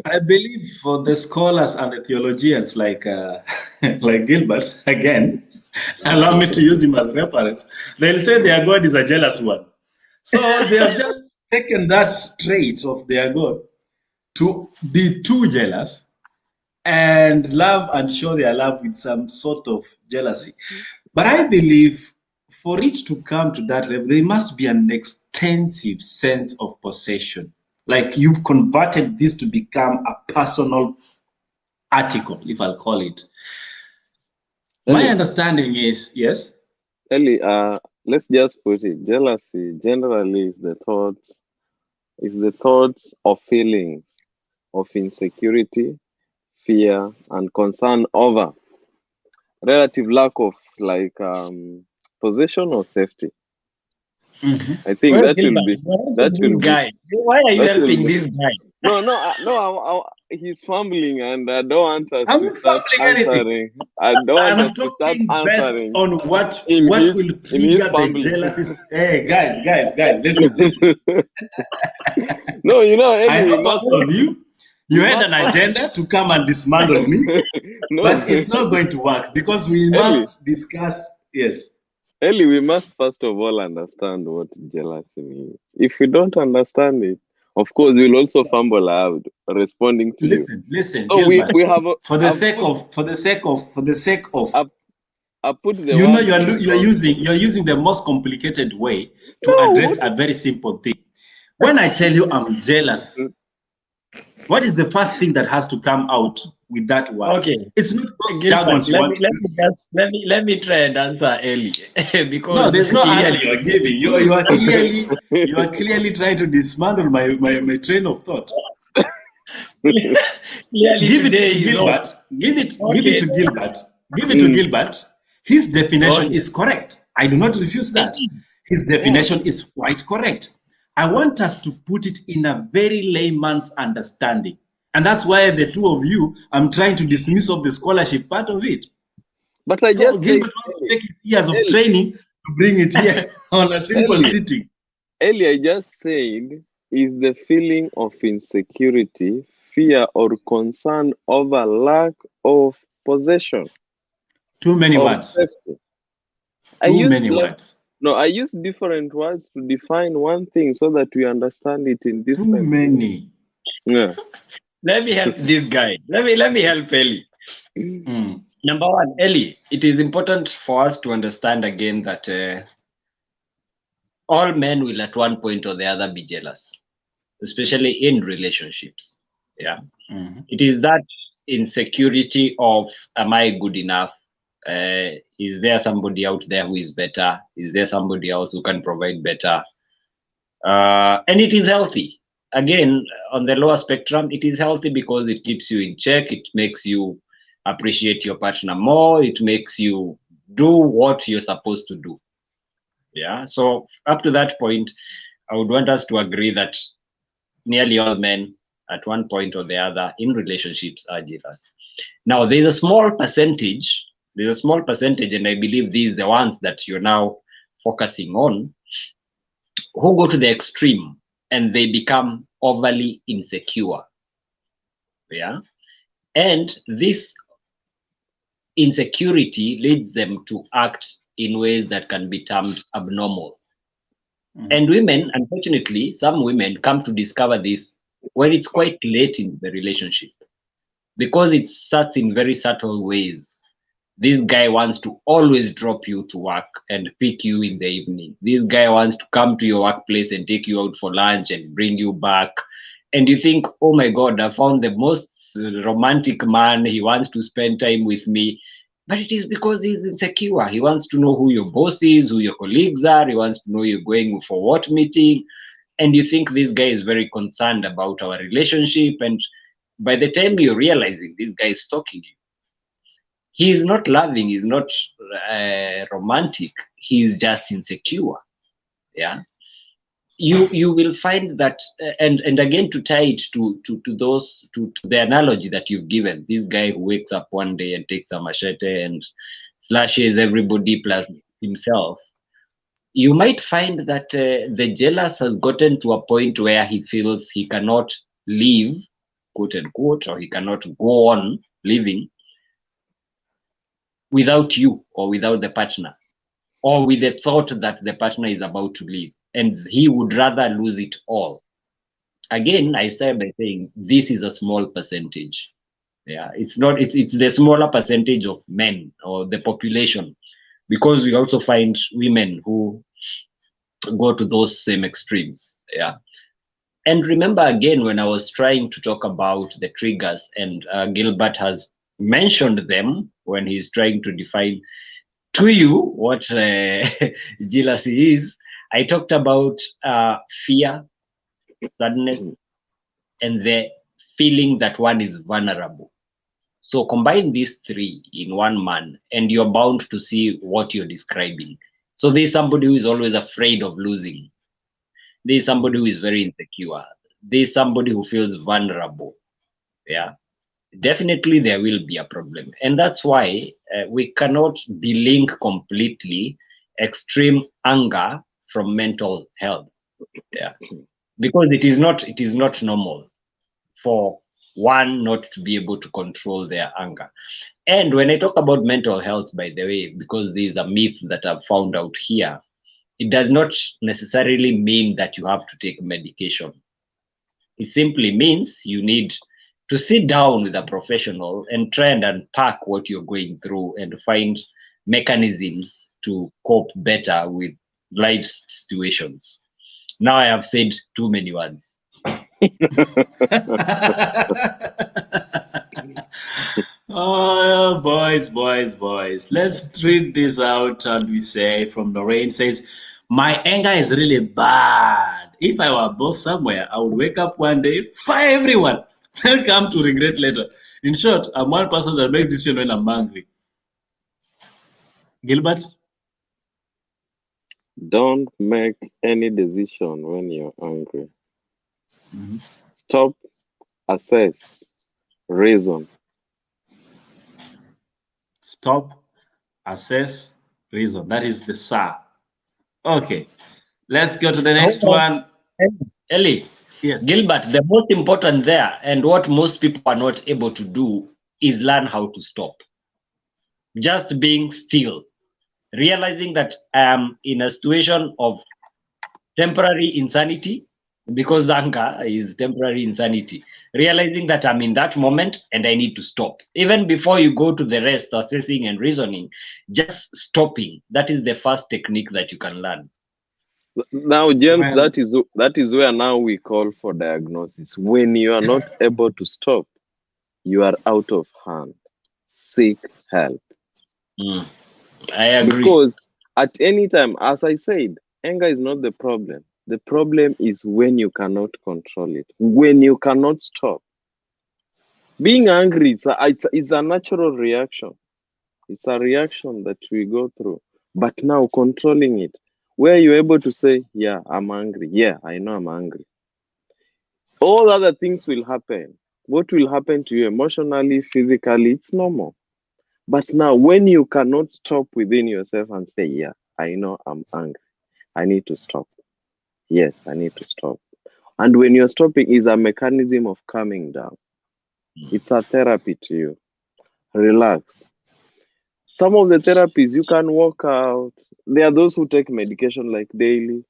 [SPEAKER 3] I believe for the scholars and the theologians like Gilbert, again, allow me to use him as reference, they'll say their God is a jealous one. So they have just taken that trait of their God to be too jealous and love and show their love with some sort of jealousy. But I believe for it to come to that level, there must be an extensive sense of possession. Like you've converted this to become a personal article, if I'll call it.
[SPEAKER 1] Ellie,
[SPEAKER 3] my understanding is, yes?
[SPEAKER 1] Ellie, let's just put it, jealousy generally is the thoughts or feelings of insecurity, fear, and concern over relative lack of like possession or safety. I think
[SPEAKER 2] Well,
[SPEAKER 1] that will be
[SPEAKER 2] Gilbert,
[SPEAKER 1] that
[SPEAKER 2] this
[SPEAKER 1] will be
[SPEAKER 2] guy. Why are you
[SPEAKER 1] that will
[SPEAKER 2] helping
[SPEAKER 1] be
[SPEAKER 2] this guy?
[SPEAKER 1] no, he's fumbling, and I don't want us
[SPEAKER 3] I'm
[SPEAKER 1] to
[SPEAKER 3] not
[SPEAKER 1] start
[SPEAKER 3] fumbling anything.
[SPEAKER 1] answering. I don't want us
[SPEAKER 3] I'm
[SPEAKER 1] to start
[SPEAKER 3] talking based
[SPEAKER 1] answering
[SPEAKER 3] on what
[SPEAKER 1] in his
[SPEAKER 3] will
[SPEAKER 1] in his
[SPEAKER 3] trigger the
[SPEAKER 1] fumbling.
[SPEAKER 3] jealousy. Hey, guys, listen.
[SPEAKER 1] No,
[SPEAKER 3] I
[SPEAKER 1] Ellie,
[SPEAKER 3] know all of you. You
[SPEAKER 1] we
[SPEAKER 3] had
[SPEAKER 1] must
[SPEAKER 3] an agenda to come and dismantle me,
[SPEAKER 1] no,
[SPEAKER 3] but it's not going to work because we
[SPEAKER 1] Ellie,
[SPEAKER 3] must discuss. Yes.
[SPEAKER 1] Ellie, we must first of all understand what jealousy means. If we don't understand it, of course, we'll also fumble out responding to you.
[SPEAKER 3] Listen,
[SPEAKER 1] So we
[SPEAKER 3] Gilbert.
[SPEAKER 1] we have
[SPEAKER 3] For the
[SPEAKER 1] I've
[SPEAKER 3] sake
[SPEAKER 1] put
[SPEAKER 3] of,
[SPEAKER 1] I put the
[SPEAKER 3] you know,
[SPEAKER 1] word in front.
[SPEAKER 3] you're using the most complicated way to
[SPEAKER 1] No,
[SPEAKER 3] address
[SPEAKER 1] what?
[SPEAKER 3] a very simple thing. When I tell you I'm jealous, what is the first thing that has to come out with that word?
[SPEAKER 2] Okay,
[SPEAKER 3] It's not those
[SPEAKER 2] Gilbert.
[SPEAKER 3] jargons you want to use.
[SPEAKER 2] Let me try and answer Ellie
[SPEAKER 3] No,
[SPEAKER 2] because
[SPEAKER 3] there's no answer
[SPEAKER 2] clearly,
[SPEAKER 3] you're giving. You are clearly trying to dismantle my train of thought.
[SPEAKER 2] clearly
[SPEAKER 3] Give it to
[SPEAKER 2] today is on.
[SPEAKER 3] Gilbert. Give it
[SPEAKER 2] Okay,
[SPEAKER 3] to Gilbert. Give it to Gilbert. His definition
[SPEAKER 2] okay.
[SPEAKER 3] is correct. I do not refuse
[SPEAKER 2] It
[SPEAKER 3] that.
[SPEAKER 2] is.
[SPEAKER 3] His
[SPEAKER 2] Yeah.
[SPEAKER 3] definition is quite correct. I want us to put it in a very layman's understanding. And that's why the two of you, I'm trying to dismiss of the scholarship part of it.
[SPEAKER 1] But I
[SPEAKER 3] So
[SPEAKER 1] just said,
[SPEAKER 3] Gilbert wants to take years of
[SPEAKER 1] Ellie,
[SPEAKER 3] training to bring it here on a simple
[SPEAKER 1] Ellie,
[SPEAKER 3] sitting.
[SPEAKER 1] Ellie, I just said is the feeling of insecurity, fear, or concern over lack of possession
[SPEAKER 3] Too many
[SPEAKER 1] or
[SPEAKER 3] words.
[SPEAKER 1] safety.
[SPEAKER 3] Too many words.
[SPEAKER 1] I use different words to define one thing so that we understand it in
[SPEAKER 3] Too
[SPEAKER 1] different ways.
[SPEAKER 3] many.
[SPEAKER 1] Yeah.
[SPEAKER 2] Let me help this guy. Let me help Ellie.
[SPEAKER 3] Mm.
[SPEAKER 2] Number one, Ellie, it is important for us to understand again that all men will at one point or the other be jealous, especially in relationships. Yeah.
[SPEAKER 3] Mm-hmm.
[SPEAKER 2] It is that insecurity of, am I good enough? Is there somebody out there who is better? Is there somebody else who can provide better? And it is healthy. Again, on the lower spectrum, it is healthy because it keeps you in check. It makes you appreciate your partner more. It makes you do what you're supposed to do. Yeah. So up to that point, I would want us to agree that nearly all men at one point or the other in relationships are jealous. Now, there's a small percentage, and I believe these are the ones that you're now focusing on, who go to the extreme and they become overly insecure. Yeah. And this insecurity leads them to act in ways that can be termed abnormal.
[SPEAKER 3] Mm-hmm.
[SPEAKER 2] And women, unfortunately, some women come to discover this when it's quite late in the relationship because it starts in very subtle ways. This guy wants to always drop you to work and pick you in the evening. This guy wants to come to your workplace and take you out for lunch and bring you back. And you think, oh my God, I found the most romantic man. He wants to spend time with me. But it is because he's insecure. He wants to know who your boss is, who your colleagues are. He wants to know you're going for what meeting. And you think this guy is very concerned about our relationship. And by the time you're realizing this guy is stalking you, he is not loving, he's not romantic, he's just insecure. Yeah. You will find that, and again, to tie it to the analogy that you've given, this guy who wakes up one day and takes a machete and slashes everybody plus himself, you might find that the jealous has gotten to a point where he feels he cannot live, quote unquote, or he cannot go on living without you or without the partner, or with the thought that the partner is about to leave, and he would rather lose it all. Again, I start by saying this is a small percentage. Yeah, it's not. It's the smaller percentage of men or the population, because we also find women who go to those same extremes. Yeah. And remember, again, when I was trying to talk about the triggers, and Gilbert has mentioned them when he's trying to define to you what jealousy is, I talked about fear, sadness, and the feeling that one is vulnerable. So combine these three in one man, and you're bound to see what you're describing. So there's somebody who is always afraid of losing. There's somebody who is very insecure. There's somebody who feels vulnerable. Yeah, definitely there will be a problem, and that's why we cannot delink completely extreme anger from mental health. Yeah, because it is not normal for one not to be able to control their anger. And when I talk about mental health, by the way, because there's a myth that I've found out here, it does not necessarily mean that you have to take medication. It simply means you need to sit down with a professional and try and unpack what you're going through and find mechanisms to cope better with life's situations. Now I have said too many words.
[SPEAKER 3] Oh, boys. Let's read this out. And we say from Lorraine says, my anger is really bad. If I were a boss somewhere, I would wake up one day, fire everyone, then come to regret later. In short, I'm one person that makes decisions when I'm angry. Gilbert?
[SPEAKER 1] Don't make any decision when you're angry. Stop, assess, reason.
[SPEAKER 3] Stop, assess, reason. That is the SAR. Okay. Let's go to the next one.
[SPEAKER 2] Ellie,
[SPEAKER 3] Yes.
[SPEAKER 2] Gilbert, the most important there, and what most people are not able to do, is learn how to stop. Just being still, realizing that I am in a situation of temporary insanity, because anger is temporary insanity. Realizing that I'm in that moment and I need to stop. Even before you go to the rest, assessing and reasoning, just stopping. That is the first technique that you can learn.
[SPEAKER 1] Now, James,
[SPEAKER 3] Well,
[SPEAKER 1] that is where now we call for diagnosis. When you are not able to stop, you are out of hand. Seek help.
[SPEAKER 2] I agree.
[SPEAKER 1] Because at any time, as I said, anger is not the problem. The problem is when you cannot control it, when you cannot stop. Being angry is a natural reaction. It's a reaction that we go through. But now controlling it, where you're able to say, yeah, I'm angry. Yeah, I know I'm angry. All other things will happen. What will happen to you emotionally, physically, it's normal. But now, when you cannot stop within yourself and say, yeah, I know I'm angry, I need to stop. Yes, I need to stop. And when you're stopping, is a mechanism of calming down. It's a therapy to you. Relax. Some of the therapies, you can walk out. There are those who take medication like daily.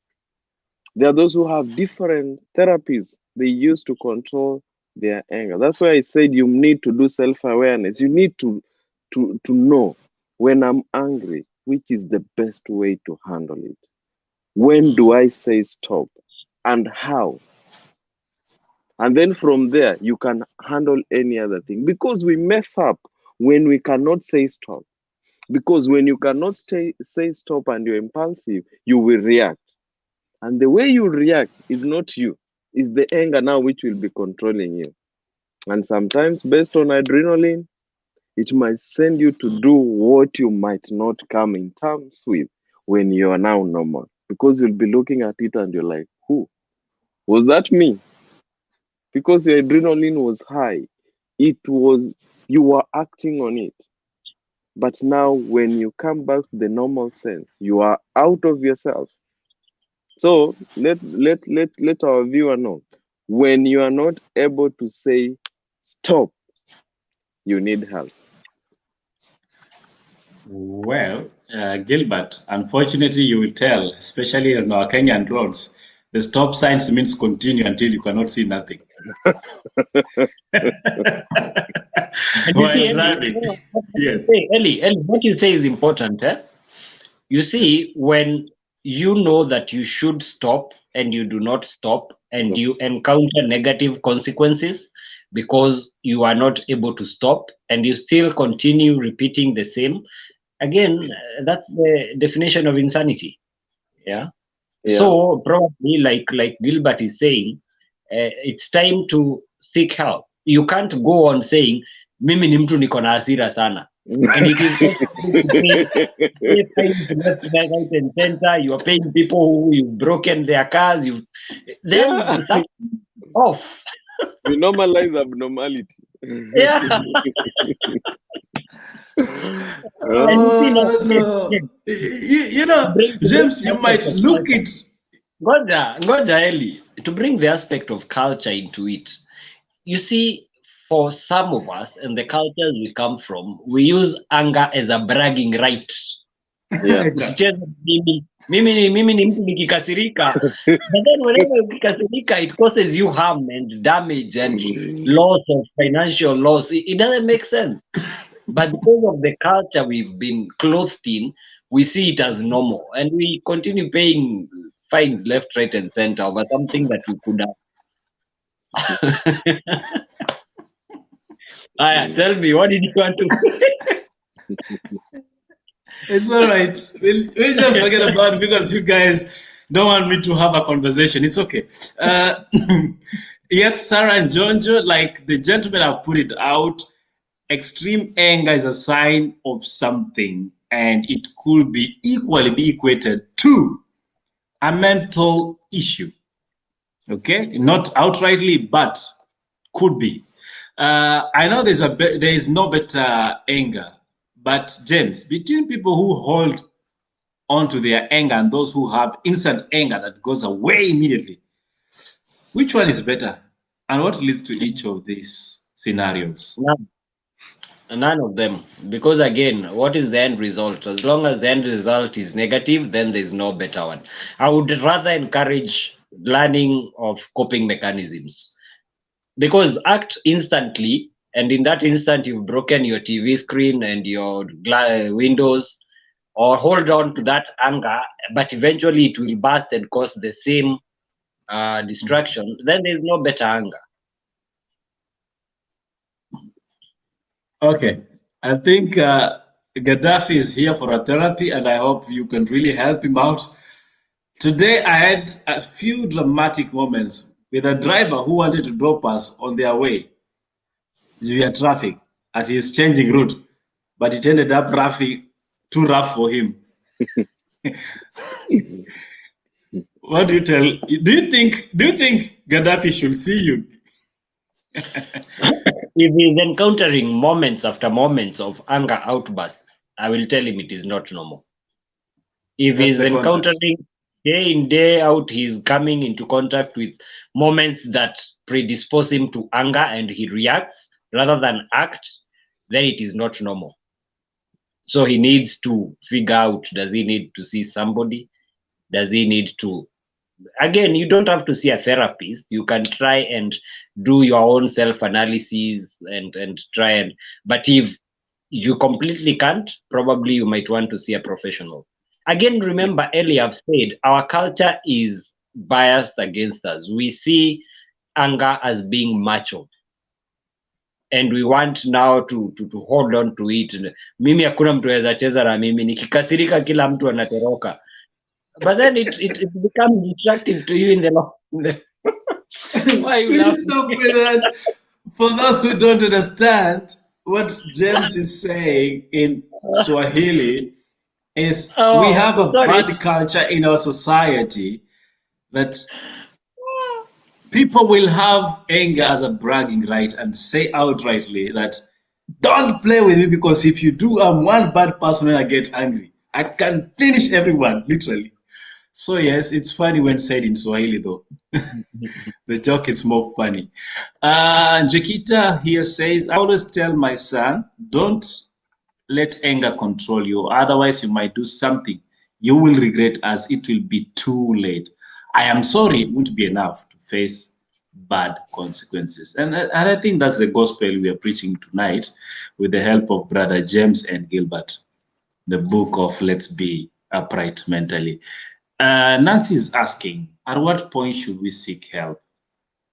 [SPEAKER 1] There are those who have different therapies they use to control their anger. That's why I said you need to do self-awareness. You need to know when I'm angry, which is the best way to handle it. When do I say stop and how? And then from there, you can handle any other thing. Because we mess up when we cannot say stop. Because when you cannot say stop and you're impulsive, you will react. And the way you react is not you. It's the anger now which will be controlling you. And sometimes based on adrenaline, it might send you to do what you might not come in terms with when you are now normal. Because you'll be looking at it and you're like, who? Was that me? Because your adrenaline was high. You were acting on it. But now when you come back to the normal sense, you are out of yourself. So let our viewer know, when you are not able to say stop, you need help.
[SPEAKER 3] Well, Gilbert, unfortunately, you will tell, especially on our Kenyan roads, the stop signs means continue until you cannot see nothing. While driving, yes.
[SPEAKER 2] Ellie, what you say is important. You see, when you know that you should stop and you do not stop, and you encounter negative consequences because you are not able to stop and you still continue repeating the same, again, that's the definition of insanity. Yeah. So probably like Gilbert is saying, it's time to seek help. You can't go on saying mimi ni mtu niko na hasira sana. And it is pay fines left, right, and center. You are paying people who you've broken their cars. Then off.
[SPEAKER 1] We normalize abnormality.
[SPEAKER 2] Yeah.
[SPEAKER 3] Oh, no. You know, James, you might look it.
[SPEAKER 2] Ngoja Eli, to bring the aspect of culture into it. You see, for some of us and the cultures we come from, we use anger as a bragging right.
[SPEAKER 1] Yeah.
[SPEAKER 2] Usicheze mimi ni mtu nikikasirika. But then whenever ukikasirika, it causes you harm and damage and loss of financial loss. It doesn't make sense. But because of the culture we've been clothed in, we see it as normal, and we continue paying fines left, right, and center over something that we could have. Tell me, what did you want to say?
[SPEAKER 3] It's all right. We'll just forget about it because you guys don't want me to have a conversation. It's okay. Yes, Sarah and Jonjo, like the gentlemen have put it out, extreme anger is a sign of something, and it could be equally be equated to a mental issue. Okay, not outrightly, but could be. I know there is no better anger, but James, between people who hold on to their anger and those who have instant anger that goes away immediately, which one is better, and what leads to each of these scenarios?
[SPEAKER 2] None of them, because again, what is the end result? As long as the end result is negative, then there's no better one. I would rather encourage learning of coping mechanisms, because act instantly, and in that instant you've broken your TV screen and your windows, or hold on to that anger, but eventually it will burst and cause the same destruction. Then there's no better anger.
[SPEAKER 3] Okay, I think Gaddafi is here for a therapy, and I hope you can really help him out. Today, I had a few dramatic moments with a driver who wanted to drop us on their way via traffic at his changing route, but it ended up too rough for him. What do you tell? Do you think Gaddafi should see you?
[SPEAKER 2] If he's encountering moments after moments of anger outburst, I will tell him it is not normal. If
[SPEAKER 3] That's
[SPEAKER 2] he's
[SPEAKER 3] the context.
[SPEAKER 2] encountering day in, day out, he's coming into contact with moments that predispose him to anger and he reacts rather than act, then it is not normal. So he needs to figure out, does he need to see somebody? Does he need to... Again, you don't have to see a therapist. You can try and do your own self-analysis and try and... But if you completely can't, probably you might want to see a professional. Again, remember, earlier I've said our culture is biased against us. We see anger as being macho, and we want now to hold on to it. Mimi hakuna mtu aweza cheza na mimi, nikikasirika kila mtu anatoroka. But then it becomes attractive to you in the long run. Why you
[SPEAKER 3] Will you stop with that? For those who don't understand, what James is saying in Swahili is we have a bad culture in our society that people will have anger as a bragging right and say outrightly that don't play with me, because if you do, I'm one bad person when I get angry. I can finish everyone, literally. So yes, it's funny when said in Swahili though. The joke is more funny. Jakita here says, I always tell my son, don't let anger control you. Otherwise, you might do something you will regret as it will be too late. I am sorry won't be enough to face bad consequences. And I think that's the gospel we are preaching tonight with the help of Brother James and Gilbert, the book of Let's Be Upright Mentally. Nancy is asking, at what point should we seek help?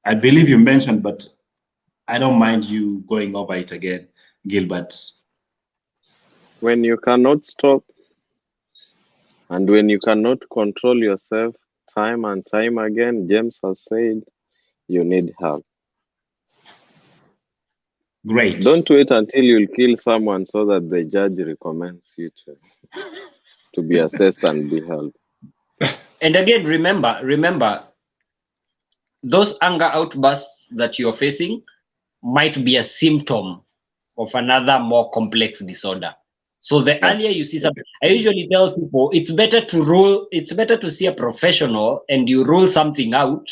[SPEAKER 3] I believe you mentioned, but I don't mind you going over it again, Gilbert.
[SPEAKER 1] When you cannot stop and when you cannot control yourself time and time again, James has said you need help.
[SPEAKER 3] Great.
[SPEAKER 1] Don't wait until you'll kill someone so that the judge recommends you to be assessed and be held.
[SPEAKER 2] And again, remember, those anger outbursts that you're facing might be a symptom of another more complex disorder. So the earlier you see something, I usually tell people it's better to see a professional and you rule something out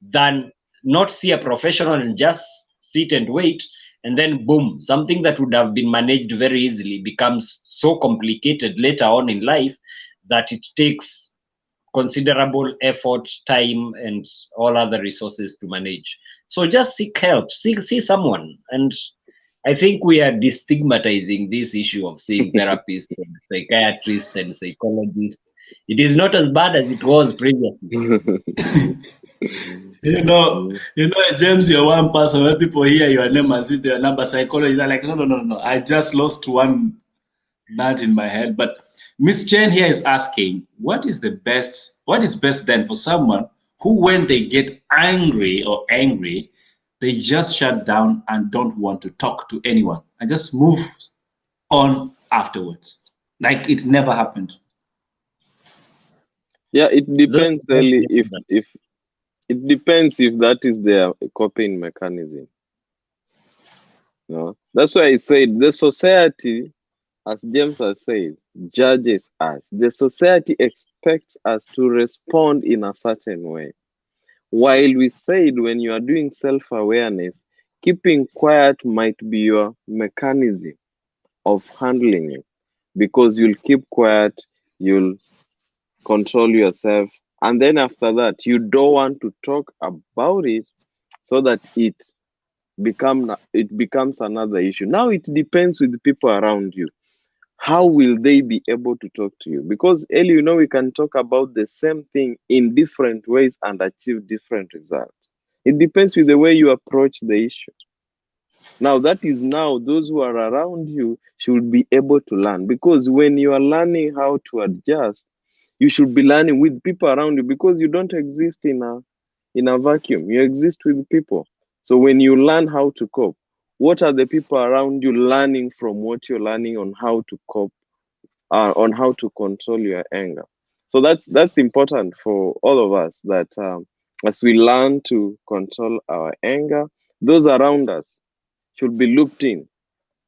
[SPEAKER 2] than not see a professional and just sit and wait, and then boom, something that would have been managed very easily becomes so complicated later on in life that it takes considerable effort, time, and all other resources to manage. So just seek help, see someone. And I think we are destigmatizing this issue of seeing therapists and psychiatrists and psychologists. It is not as bad as it was previously.
[SPEAKER 3] James, you're one person when people hear your name and see their number, psychologists are like, no. I just lost one nut in my head. But Miss Chen here is asking, what is best then for someone who, when they get angry, they just shut down and don't want to talk to anyone and just move on afterwards, like it never happened?
[SPEAKER 1] Yeah, it depends really if it depends if that is their coping mechanism. No, that's why I said the society, as James has said, judges us. The society expects us to respond in a certain way. While we said when you are doing self-awareness, keeping quiet might be your mechanism of handling it, because you'll keep quiet, you'll control yourself, and then after that, you don't want to talk about it so that it becomes another issue. Now it depends with the people around you. How will they be able to talk to you? Because early, we can talk about the same thing in different ways and achieve different results. It depends with the way you approach the issue. Now, that is now those who are around you should be able to learn, because when you are learning how to adjust, you should be learning with people around you, because you don't exist in a vacuum. You exist with people. So when you learn how to cope, what are the people around you learning from what you're learning on how to cope, on how to control your anger? So that's important for all of us, that as we learn to control our anger, those around us should be looped in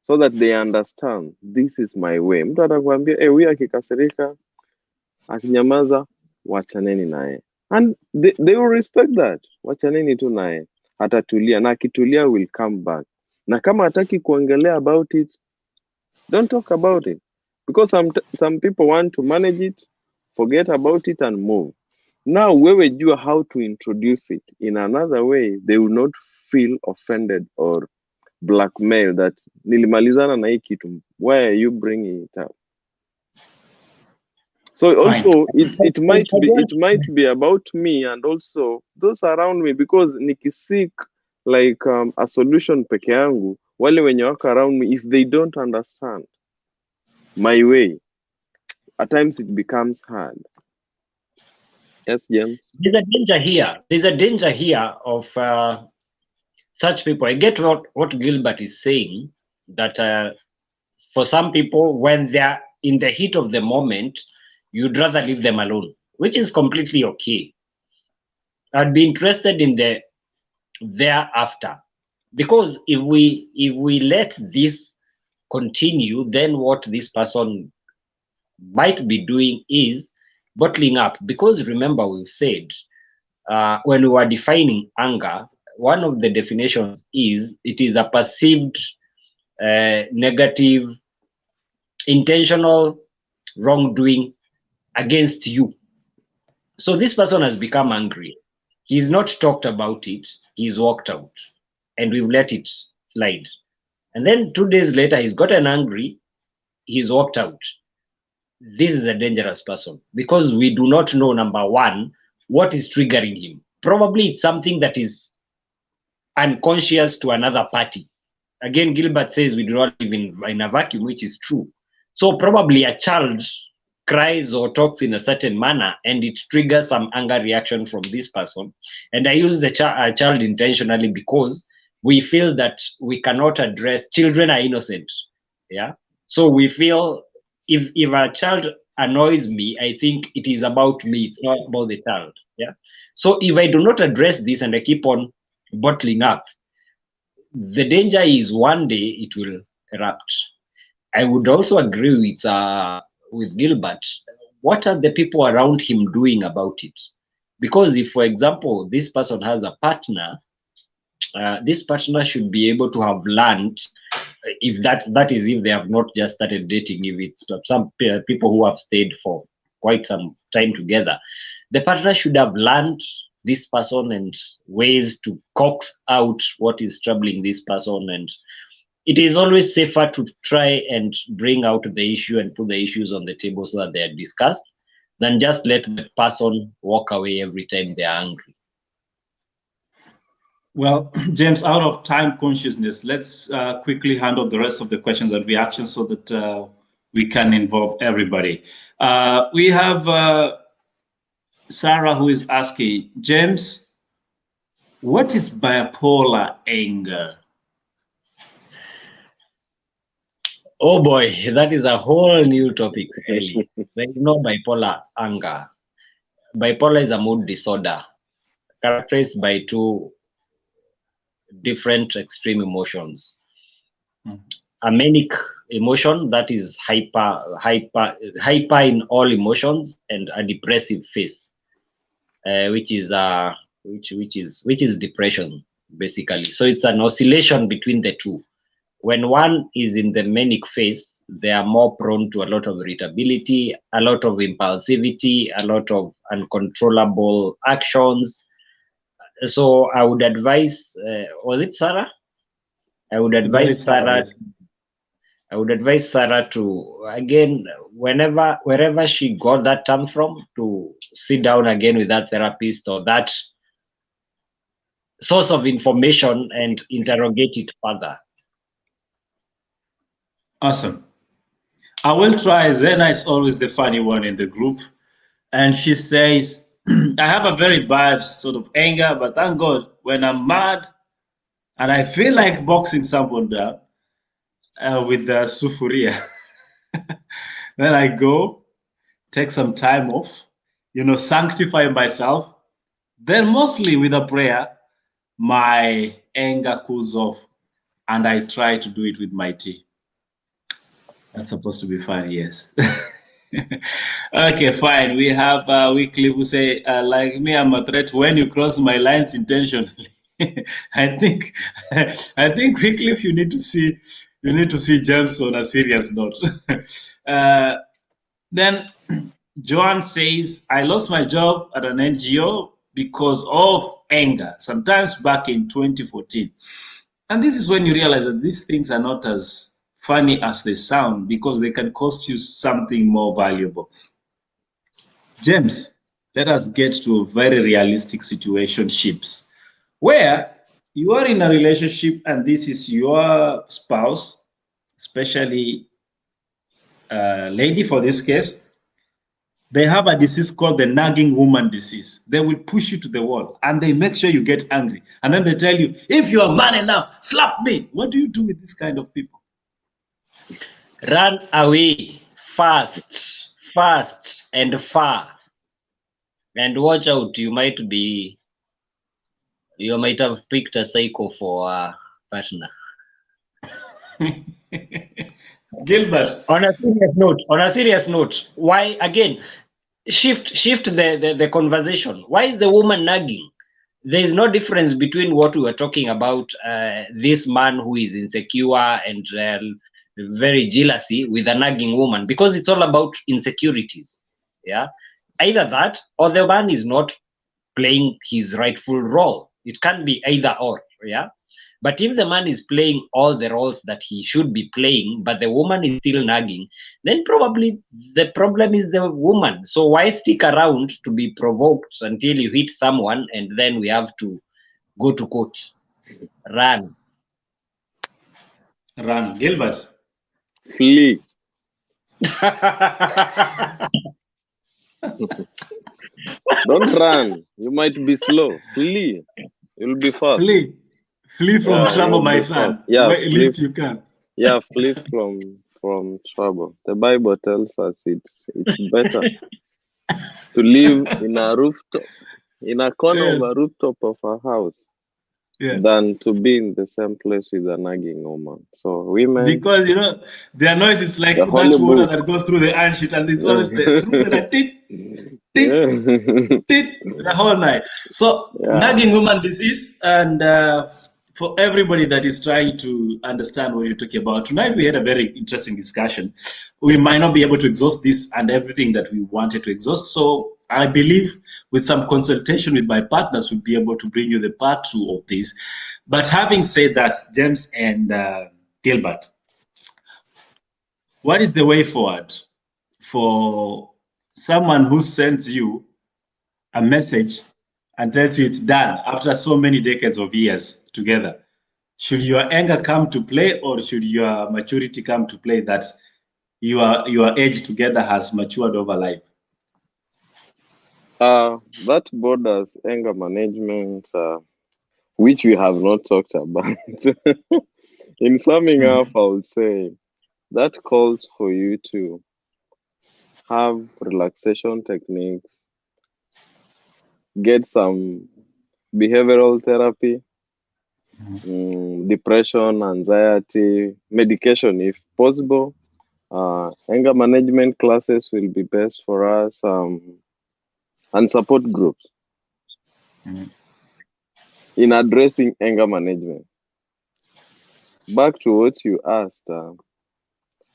[SPEAKER 1] so that they understand this is my way. Mtu atakwambia huyu akikasirika, akinyamaza, wachaneni naye, and they will respect that. Wachaneni tu naye, atatulia, na akitulia will come back. Na kama hataki kuongelea about it, don't talk about it, because some people want to manage it, forget about it and move. Now wewe jua how to introduce it in another way. They will not feel offended or blackmail that nilimalizana na hii kitu, why are you bringing it up? So also it might be about me and also those around me, because nikisik like a solution peke yangu, wale wenye wako around me, if they don't understand my way, at times it becomes hard. Yes, James?
[SPEAKER 2] There's a danger here of such people. I get what Gilbert is saying, that for some people, when they're in the heat of the moment, you'd rather leave them alone, which is completely okay. I'd be interested in the thereafter, because if we let this continue, then what this person might be doing is bottling up. Because remember, we've said when we were defining anger, one of the definitions is it is a perceived negative, intentional wrongdoing against you. So this person has become angry. He's not talked about it. He's walked out, and we've let it slide. And then 2 days later, he's gotten angry. He's walked out. This is a dangerous person, because we do not know, number one, what is triggering him. Probably it's something that is unconscious to another party. Again, Gilbert says we do not live in a vacuum, which is true. So probably a child cries or talks in a certain manner, and it triggers some anger reaction from this person. And I use the child intentionally because we feel that we cannot address children are innocent. Yeah. So we feel if a child annoys me, I think it is about me, it's not about the child. Yeah. So if I do not address this and I keep on bottling up, the danger is one day it will erupt. I would also agree with Gilbert. What are the people around him doing about it? Because if, for example, this person has a partner, this partner should be able to have learned, if that is if they have not just started dating, if it's some people who have stayed for quite some time together, the partner should have learned this person and ways to coax out what is troubling this person. And it is always safer to try and bring out the issue and put the issues on the table so that they are discussed than just let the person walk away every time they are angry.
[SPEAKER 3] Well, James, out of time consciousness, let's quickly handle the rest of the questions and reactions so that we can involve everybody. We have Sarah who is asking, James, what is bipolar anger?
[SPEAKER 2] Oh boy, that is a whole new topic, really. There is no bipolar anger. Bipolar is a mood disorder characterized by two different extreme emotions. A manic emotion that is hyper in all emotions, and a depressive phase, which is depression basically. So it's an oscillation between the two. When one is in the manic phase, they are more prone to a lot of irritability, a lot of impulsivity, a lot of uncontrollable actions. So I would advise, was it Sarah? I would advise Sarah to, again, wherever she got that term from, to sit down again with that therapist or that source of information and interrogate it further.
[SPEAKER 3] Awesome. I will try. Zena is always the funny one in the group. And she says, I have a very bad sort of anger, but thank God when I'm mad and I feel like boxing someone down with the sufuria, then I go, take some time off, sanctify myself. Then mostly with a prayer, my anger cools off and I try to do it with my tea. That's supposed to be fun, yes. Okay, fine. We have Wycliffe who say, like me, I'm a threat when you cross my lines intentionally. I think Wycliffe, you need to see James on a serious note. Then Joan says, I lost my job at an NGO because of anger, sometimes back in 2014. And this is when you realize that these things are not as funny as they sound because they can cost you something more valuable. James, let us get to a very realistic situationships where you are in a relationship and this is your spouse, especially a lady for this case. They have a disease called the nagging woman disease. They will push you to the wall and they make sure you get angry. And then they tell you, if you are man enough, slap me. What do you do with this kind of people?
[SPEAKER 2] Run away fast and far. And watch out, you might have picked a psycho for a partner.
[SPEAKER 3] Gilbert.
[SPEAKER 2] On a serious note, why again? Shift the conversation. Why is the woman nagging? There is no difference between what we were talking about, this man who is insecure and very jealousy, with a nagging woman, because it's all about insecurities. Yeah, either that or the man is not playing his rightful role. It can be either or. Yeah. But if the man is playing all the roles that he should be playing, but the woman is still nagging, then probably the problem is the woman. So why stick around to be provoked until you hit someone and then we have to go to court? Run.
[SPEAKER 3] Run. Gilbert.
[SPEAKER 1] Flee. Don't run. You might be slow. Flee. You'll be fast.
[SPEAKER 3] Flee. Flee from
[SPEAKER 1] Yeah,
[SPEAKER 3] trouble,
[SPEAKER 1] you'll
[SPEAKER 3] my
[SPEAKER 1] be
[SPEAKER 3] son.
[SPEAKER 1] fine. Yeah,
[SPEAKER 3] Well, at
[SPEAKER 1] flee.
[SPEAKER 3] least you can.
[SPEAKER 1] Yeah, flee from trouble. The Bible tells us it's better to live in a rooftop, in a corner of
[SPEAKER 3] Yes.
[SPEAKER 1] a rooftop of a house,
[SPEAKER 3] Yeah.
[SPEAKER 1] than to be in the same place with a nagging woman. So women,
[SPEAKER 3] Because their noise is like
[SPEAKER 1] the
[SPEAKER 3] that
[SPEAKER 1] holy
[SPEAKER 3] water
[SPEAKER 1] book.
[SPEAKER 3] that goes through the iron sheet, and it's always through the like, tip, tip,
[SPEAKER 1] Yeah.
[SPEAKER 3] tip, the whole night. So
[SPEAKER 1] Yeah.
[SPEAKER 3] nagging woman disease, and for everybody that is trying to understand what you're talking about, tonight we had a very interesting discussion. We might not be able to exhaust this and everything that we wanted to exhaust. So I believe with some consultation with my partners, we'll be able to bring you the part 2 of this. But having said that, James and Gilbert, what is the way forward for someone who sends you a message and tells you it's done after so many decades of years together? Should your anger come to play, or should your maturity come to play that your age together has matured over life?
[SPEAKER 1] That borders anger management, which we have not talked about. In summing up, I would say that calls for you to have relaxation techniques, get some behavioral therapy, depression, anxiety, medication if possible. Anger management classes will be best for us, and support groups in addressing anger management. Back to what you asked,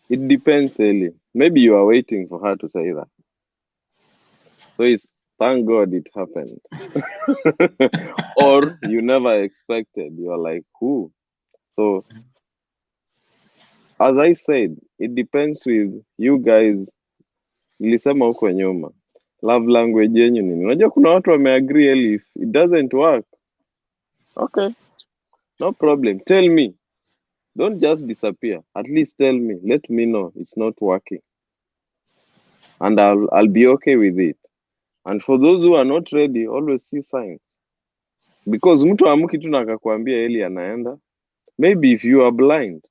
[SPEAKER 1] it depends, Ellie. Maybe you are waiting for her to say that. So it's thank God it happened. Or you never expected. You're like, who? So, as I said, it depends with you guys. Nilisema huko nyuma, love language yenyu nini. Unajua kuna watu wameagree, Ellie, if it doesn't work, okay, no problem. Tell me. Don't just disappear. At least tell me. Let me know it's not working, and I'll be okay with it. And for those who are not ready, always see signs, because mtu amuki tu na akakwambia Eli anaenda. Maybe if you are blind,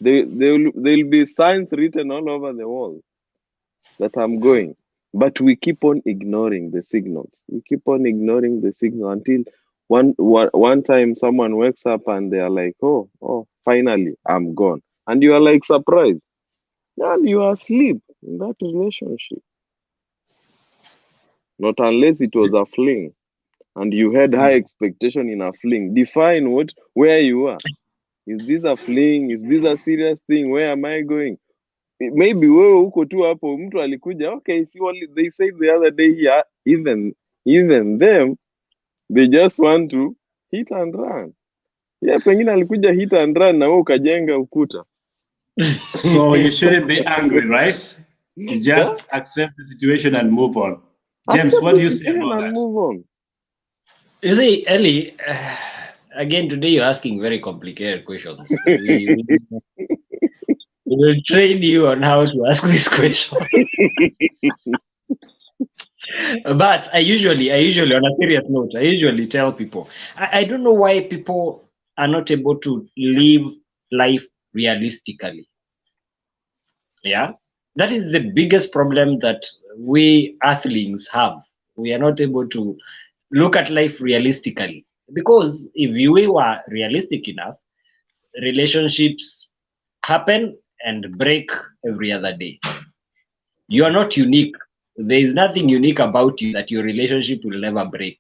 [SPEAKER 1] there'll be signs written all over the wall that I'm going, but we keep on ignoring the signals. We keep on ignoring the signal until one time someone wakes up and they are like, oh, finally I'm gone, and you are like surprised, and you are asleep in that relationship. Not unless it was a fling, and you had high expectation in a fling. Define where you are. Is this a fling? Is this a serious thing? Where am I going? Maybe wewe uko tu hapo, mtu alikuja, okay, see what they said the other day here, even them, they just want to hit and run. Yeah, pengine alikuja hit and run na wewe ukajenga ukuta.
[SPEAKER 3] So you shouldn't be angry, right? You just accept the situation and move on. James,
[SPEAKER 1] Accept
[SPEAKER 3] what do
[SPEAKER 1] the
[SPEAKER 3] you say
[SPEAKER 1] situation
[SPEAKER 3] about
[SPEAKER 1] and
[SPEAKER 3] that?
[SPEAKER 1] move on.
[SPEAKER 2] You see, Ellie, again, today you're asking very complicated questions. We will train you on how to ask this question. But I usually, on a serious note, I usually tell people, I don't know why people are not able to live life realistically. Yeah, that is the biggest problem that we earthlings have. We are not able to look at life realistically, because if we were realistic enough, relationships happen and break every other day. You are not unique. There is nothing unique about you that your relationship will never break.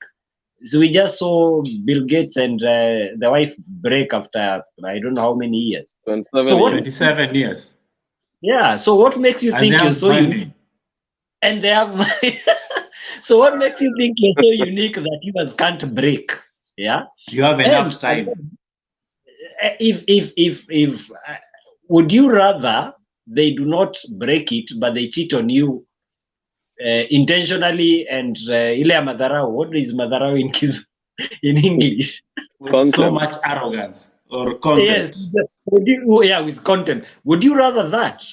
[SPEAKER 2] So we just saw Bill Gates and the wife break after I don't know how many years.
[SPEAKER 3] 27 years.
[SPEAKER 2] Yeah. So what makes you think you're so unique? And they have money. So what makes you think you're so unique that yours can't break? Yeah.
[SPEAKER 3] You have enough time.
[SPEAKER 2] If would you rather they do not break it, but they cheat on you intentionally, and ile ya madharau? What is madharau in English?
[SPEAKER 3] With so much arrogance or content.
[SPEAKER 2] Yes. With content. Would you rather that?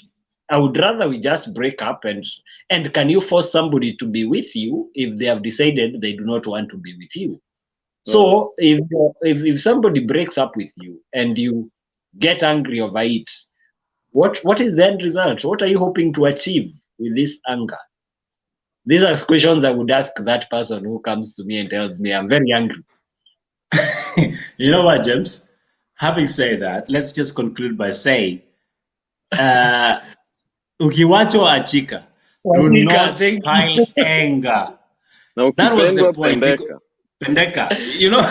[SPEAKER 2] I would rather we just break up, and can you force somebody to be with you if they have decided they do not want to be with you? So if somebody breaks up with you and you get angry over it, what is the end result? What are you hoping to achieve with this anger? These are questions I would ask that person who comes to me and tells me I'm very angry.
[SPEAKER 3] You know what, James? Having said that, let's just conclude by saying, ukiwachwa achika, do not
[SPEAKER 2] Thank
[SPEAKER 3] pile
[SPEAKER 2] you.
[SPEAKER 3] anger.
[SPEAKER 1] Na
[SPEAKER 3] That was the
[SPEAKER 1] ukipendwa
[SPEAKER 3] point.
[SPEAKER 1] pendeka.
[SPEAKER 3] Pendeka, you know,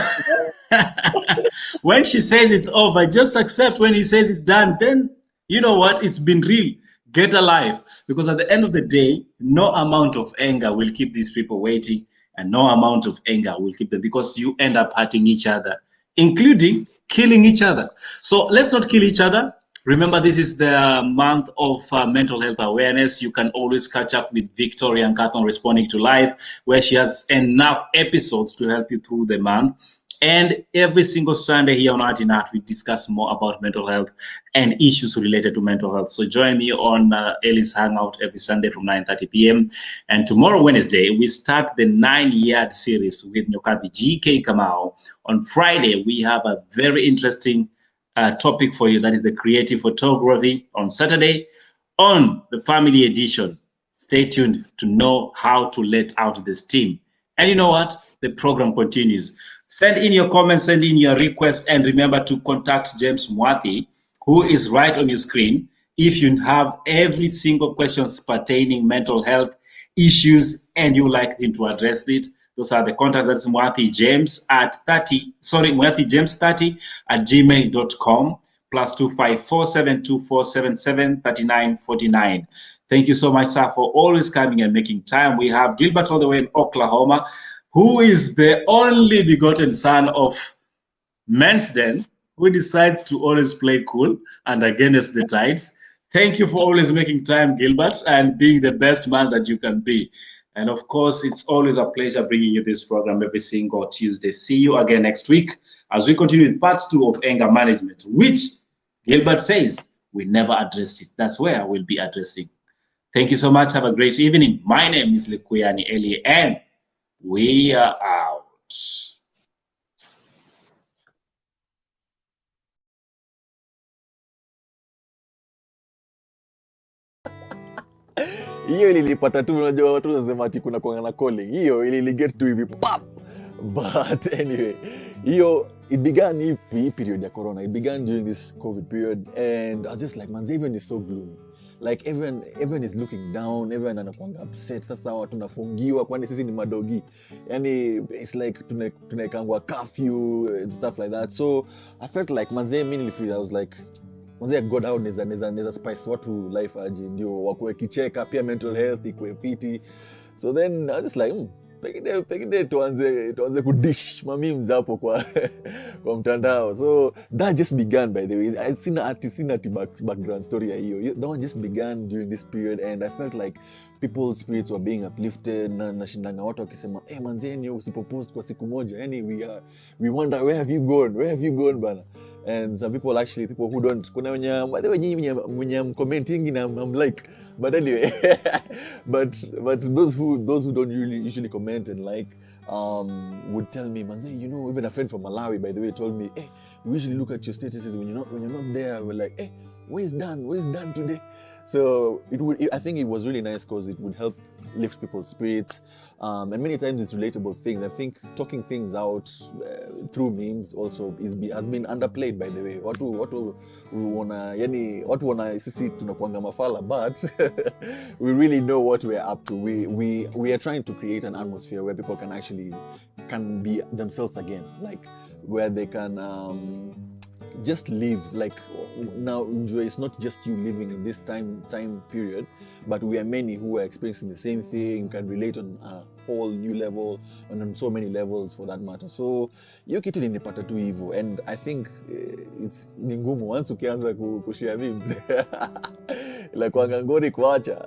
[SPEAKER 3] when she says it's over, just accept when he says it's done. Then, you know what? It's been real. Get alive. Because at the end of the day, no amount of anger will keep these people waiting, and no amount of anger will keep them, because you end up hurting each other, including killing each other. So let's not kill each other. Remember, this is the month of mental health awareness. You can always catch up with Victoria and Catherine Responding to Life, where she has enough episodes to help you through the month. And every single Sunday here on Art in Art, we discuss more about mental health and issues related to mental health. So join me on Ellie's Hangout every Sunday from 9:30 p.m. And tomorrow, Wednesday, we start the 9-yard series with Nyokabi GK Kamau. On Friday, we have a very interesting topic for you, that is the creative photography. On Saturday, on the family edition, stay tuned to know how to let out the steam. And you know what? The program continues. Send in your comments, send in your requests, and remember to contact James Mwathi, who is right on your screen, if you have every single question pertaining mental health issues and you like him to address it. Those are the contacts. That's Mwathi James Mwathi James 30 at gmail.com, +2547247773949. Thank you so much, sir, for always coming and making time. We have Gilbert all the way in Oklahoma, who is the only begotten son of Mansden, who decides to always play cool and against the tides. Thank you for always making time, Gilbert, and being the best man that you can be. And of course, it's always a pleasure bringing you this program every single Tuesday. See you again next week as we continue with part 2 of anger management, which Gilbert says we never addressed it. That's where we'll be addressing. Thank you so much. Have a great evening. My name is Likuyani Eli, and we are out.
[SPEAKER 4] Hiyo ilipata tu, unajua watu wanasema ati kuna kuanga na calling. Hiyo iliget tu hivi pop. But anyway, hiyo it began hii period ya corona. It began during this COVID period, and I was just like, man, everyone is so gloomy. Like everyone is looking down, everyone anakuanga upset. Sasa watu nafungiwa kwani sisi ni madogi. Yani it's like tunaekangwa curfew and stuff like that. So I felt like manze mimi nilifeel, I was like, manze God, how neza spice watu life aje ndio wakuwe kicheka, pia mental health ikuwe fiti. So then I was just like pengine tuanze kudish memes hapo kwa mtandao. So that just began, by the way. I seen background story ya hiyo. That one just began during this period, and I felt like people's spirits were being uplifted. Na shindanga watu wakisema, manzeni usipopost kwa siku moja, yani we wonder where have you gone bana. And some people who don't, kuna wenye commenting and I'm like, but anyway, but those who don't usually comment and like would tell me, manze, even a friend from Malawi, by the way, told me, we usually look at your statuses when you're not there. We're like, where's Dan today? So I think it was really nice because it would help lift people's spirits, and many times it's relatable things. I think talking things out through memes also has been underplayed, by the way. Watu wana sisi tunakuanga mafala, but we really know what we're up to. We are trying to create an atmosphere where people can be themselves again, like where they can just live. Like now, it's not just you living in this time period, but we are many who are experiencing the same thing, can relate on a whole new level, and on so many levels for that matter. So hiyo kitu ninipata tu hivyo, and I think it's ni ngumu once ukianza kushare memes like wangangori kuacha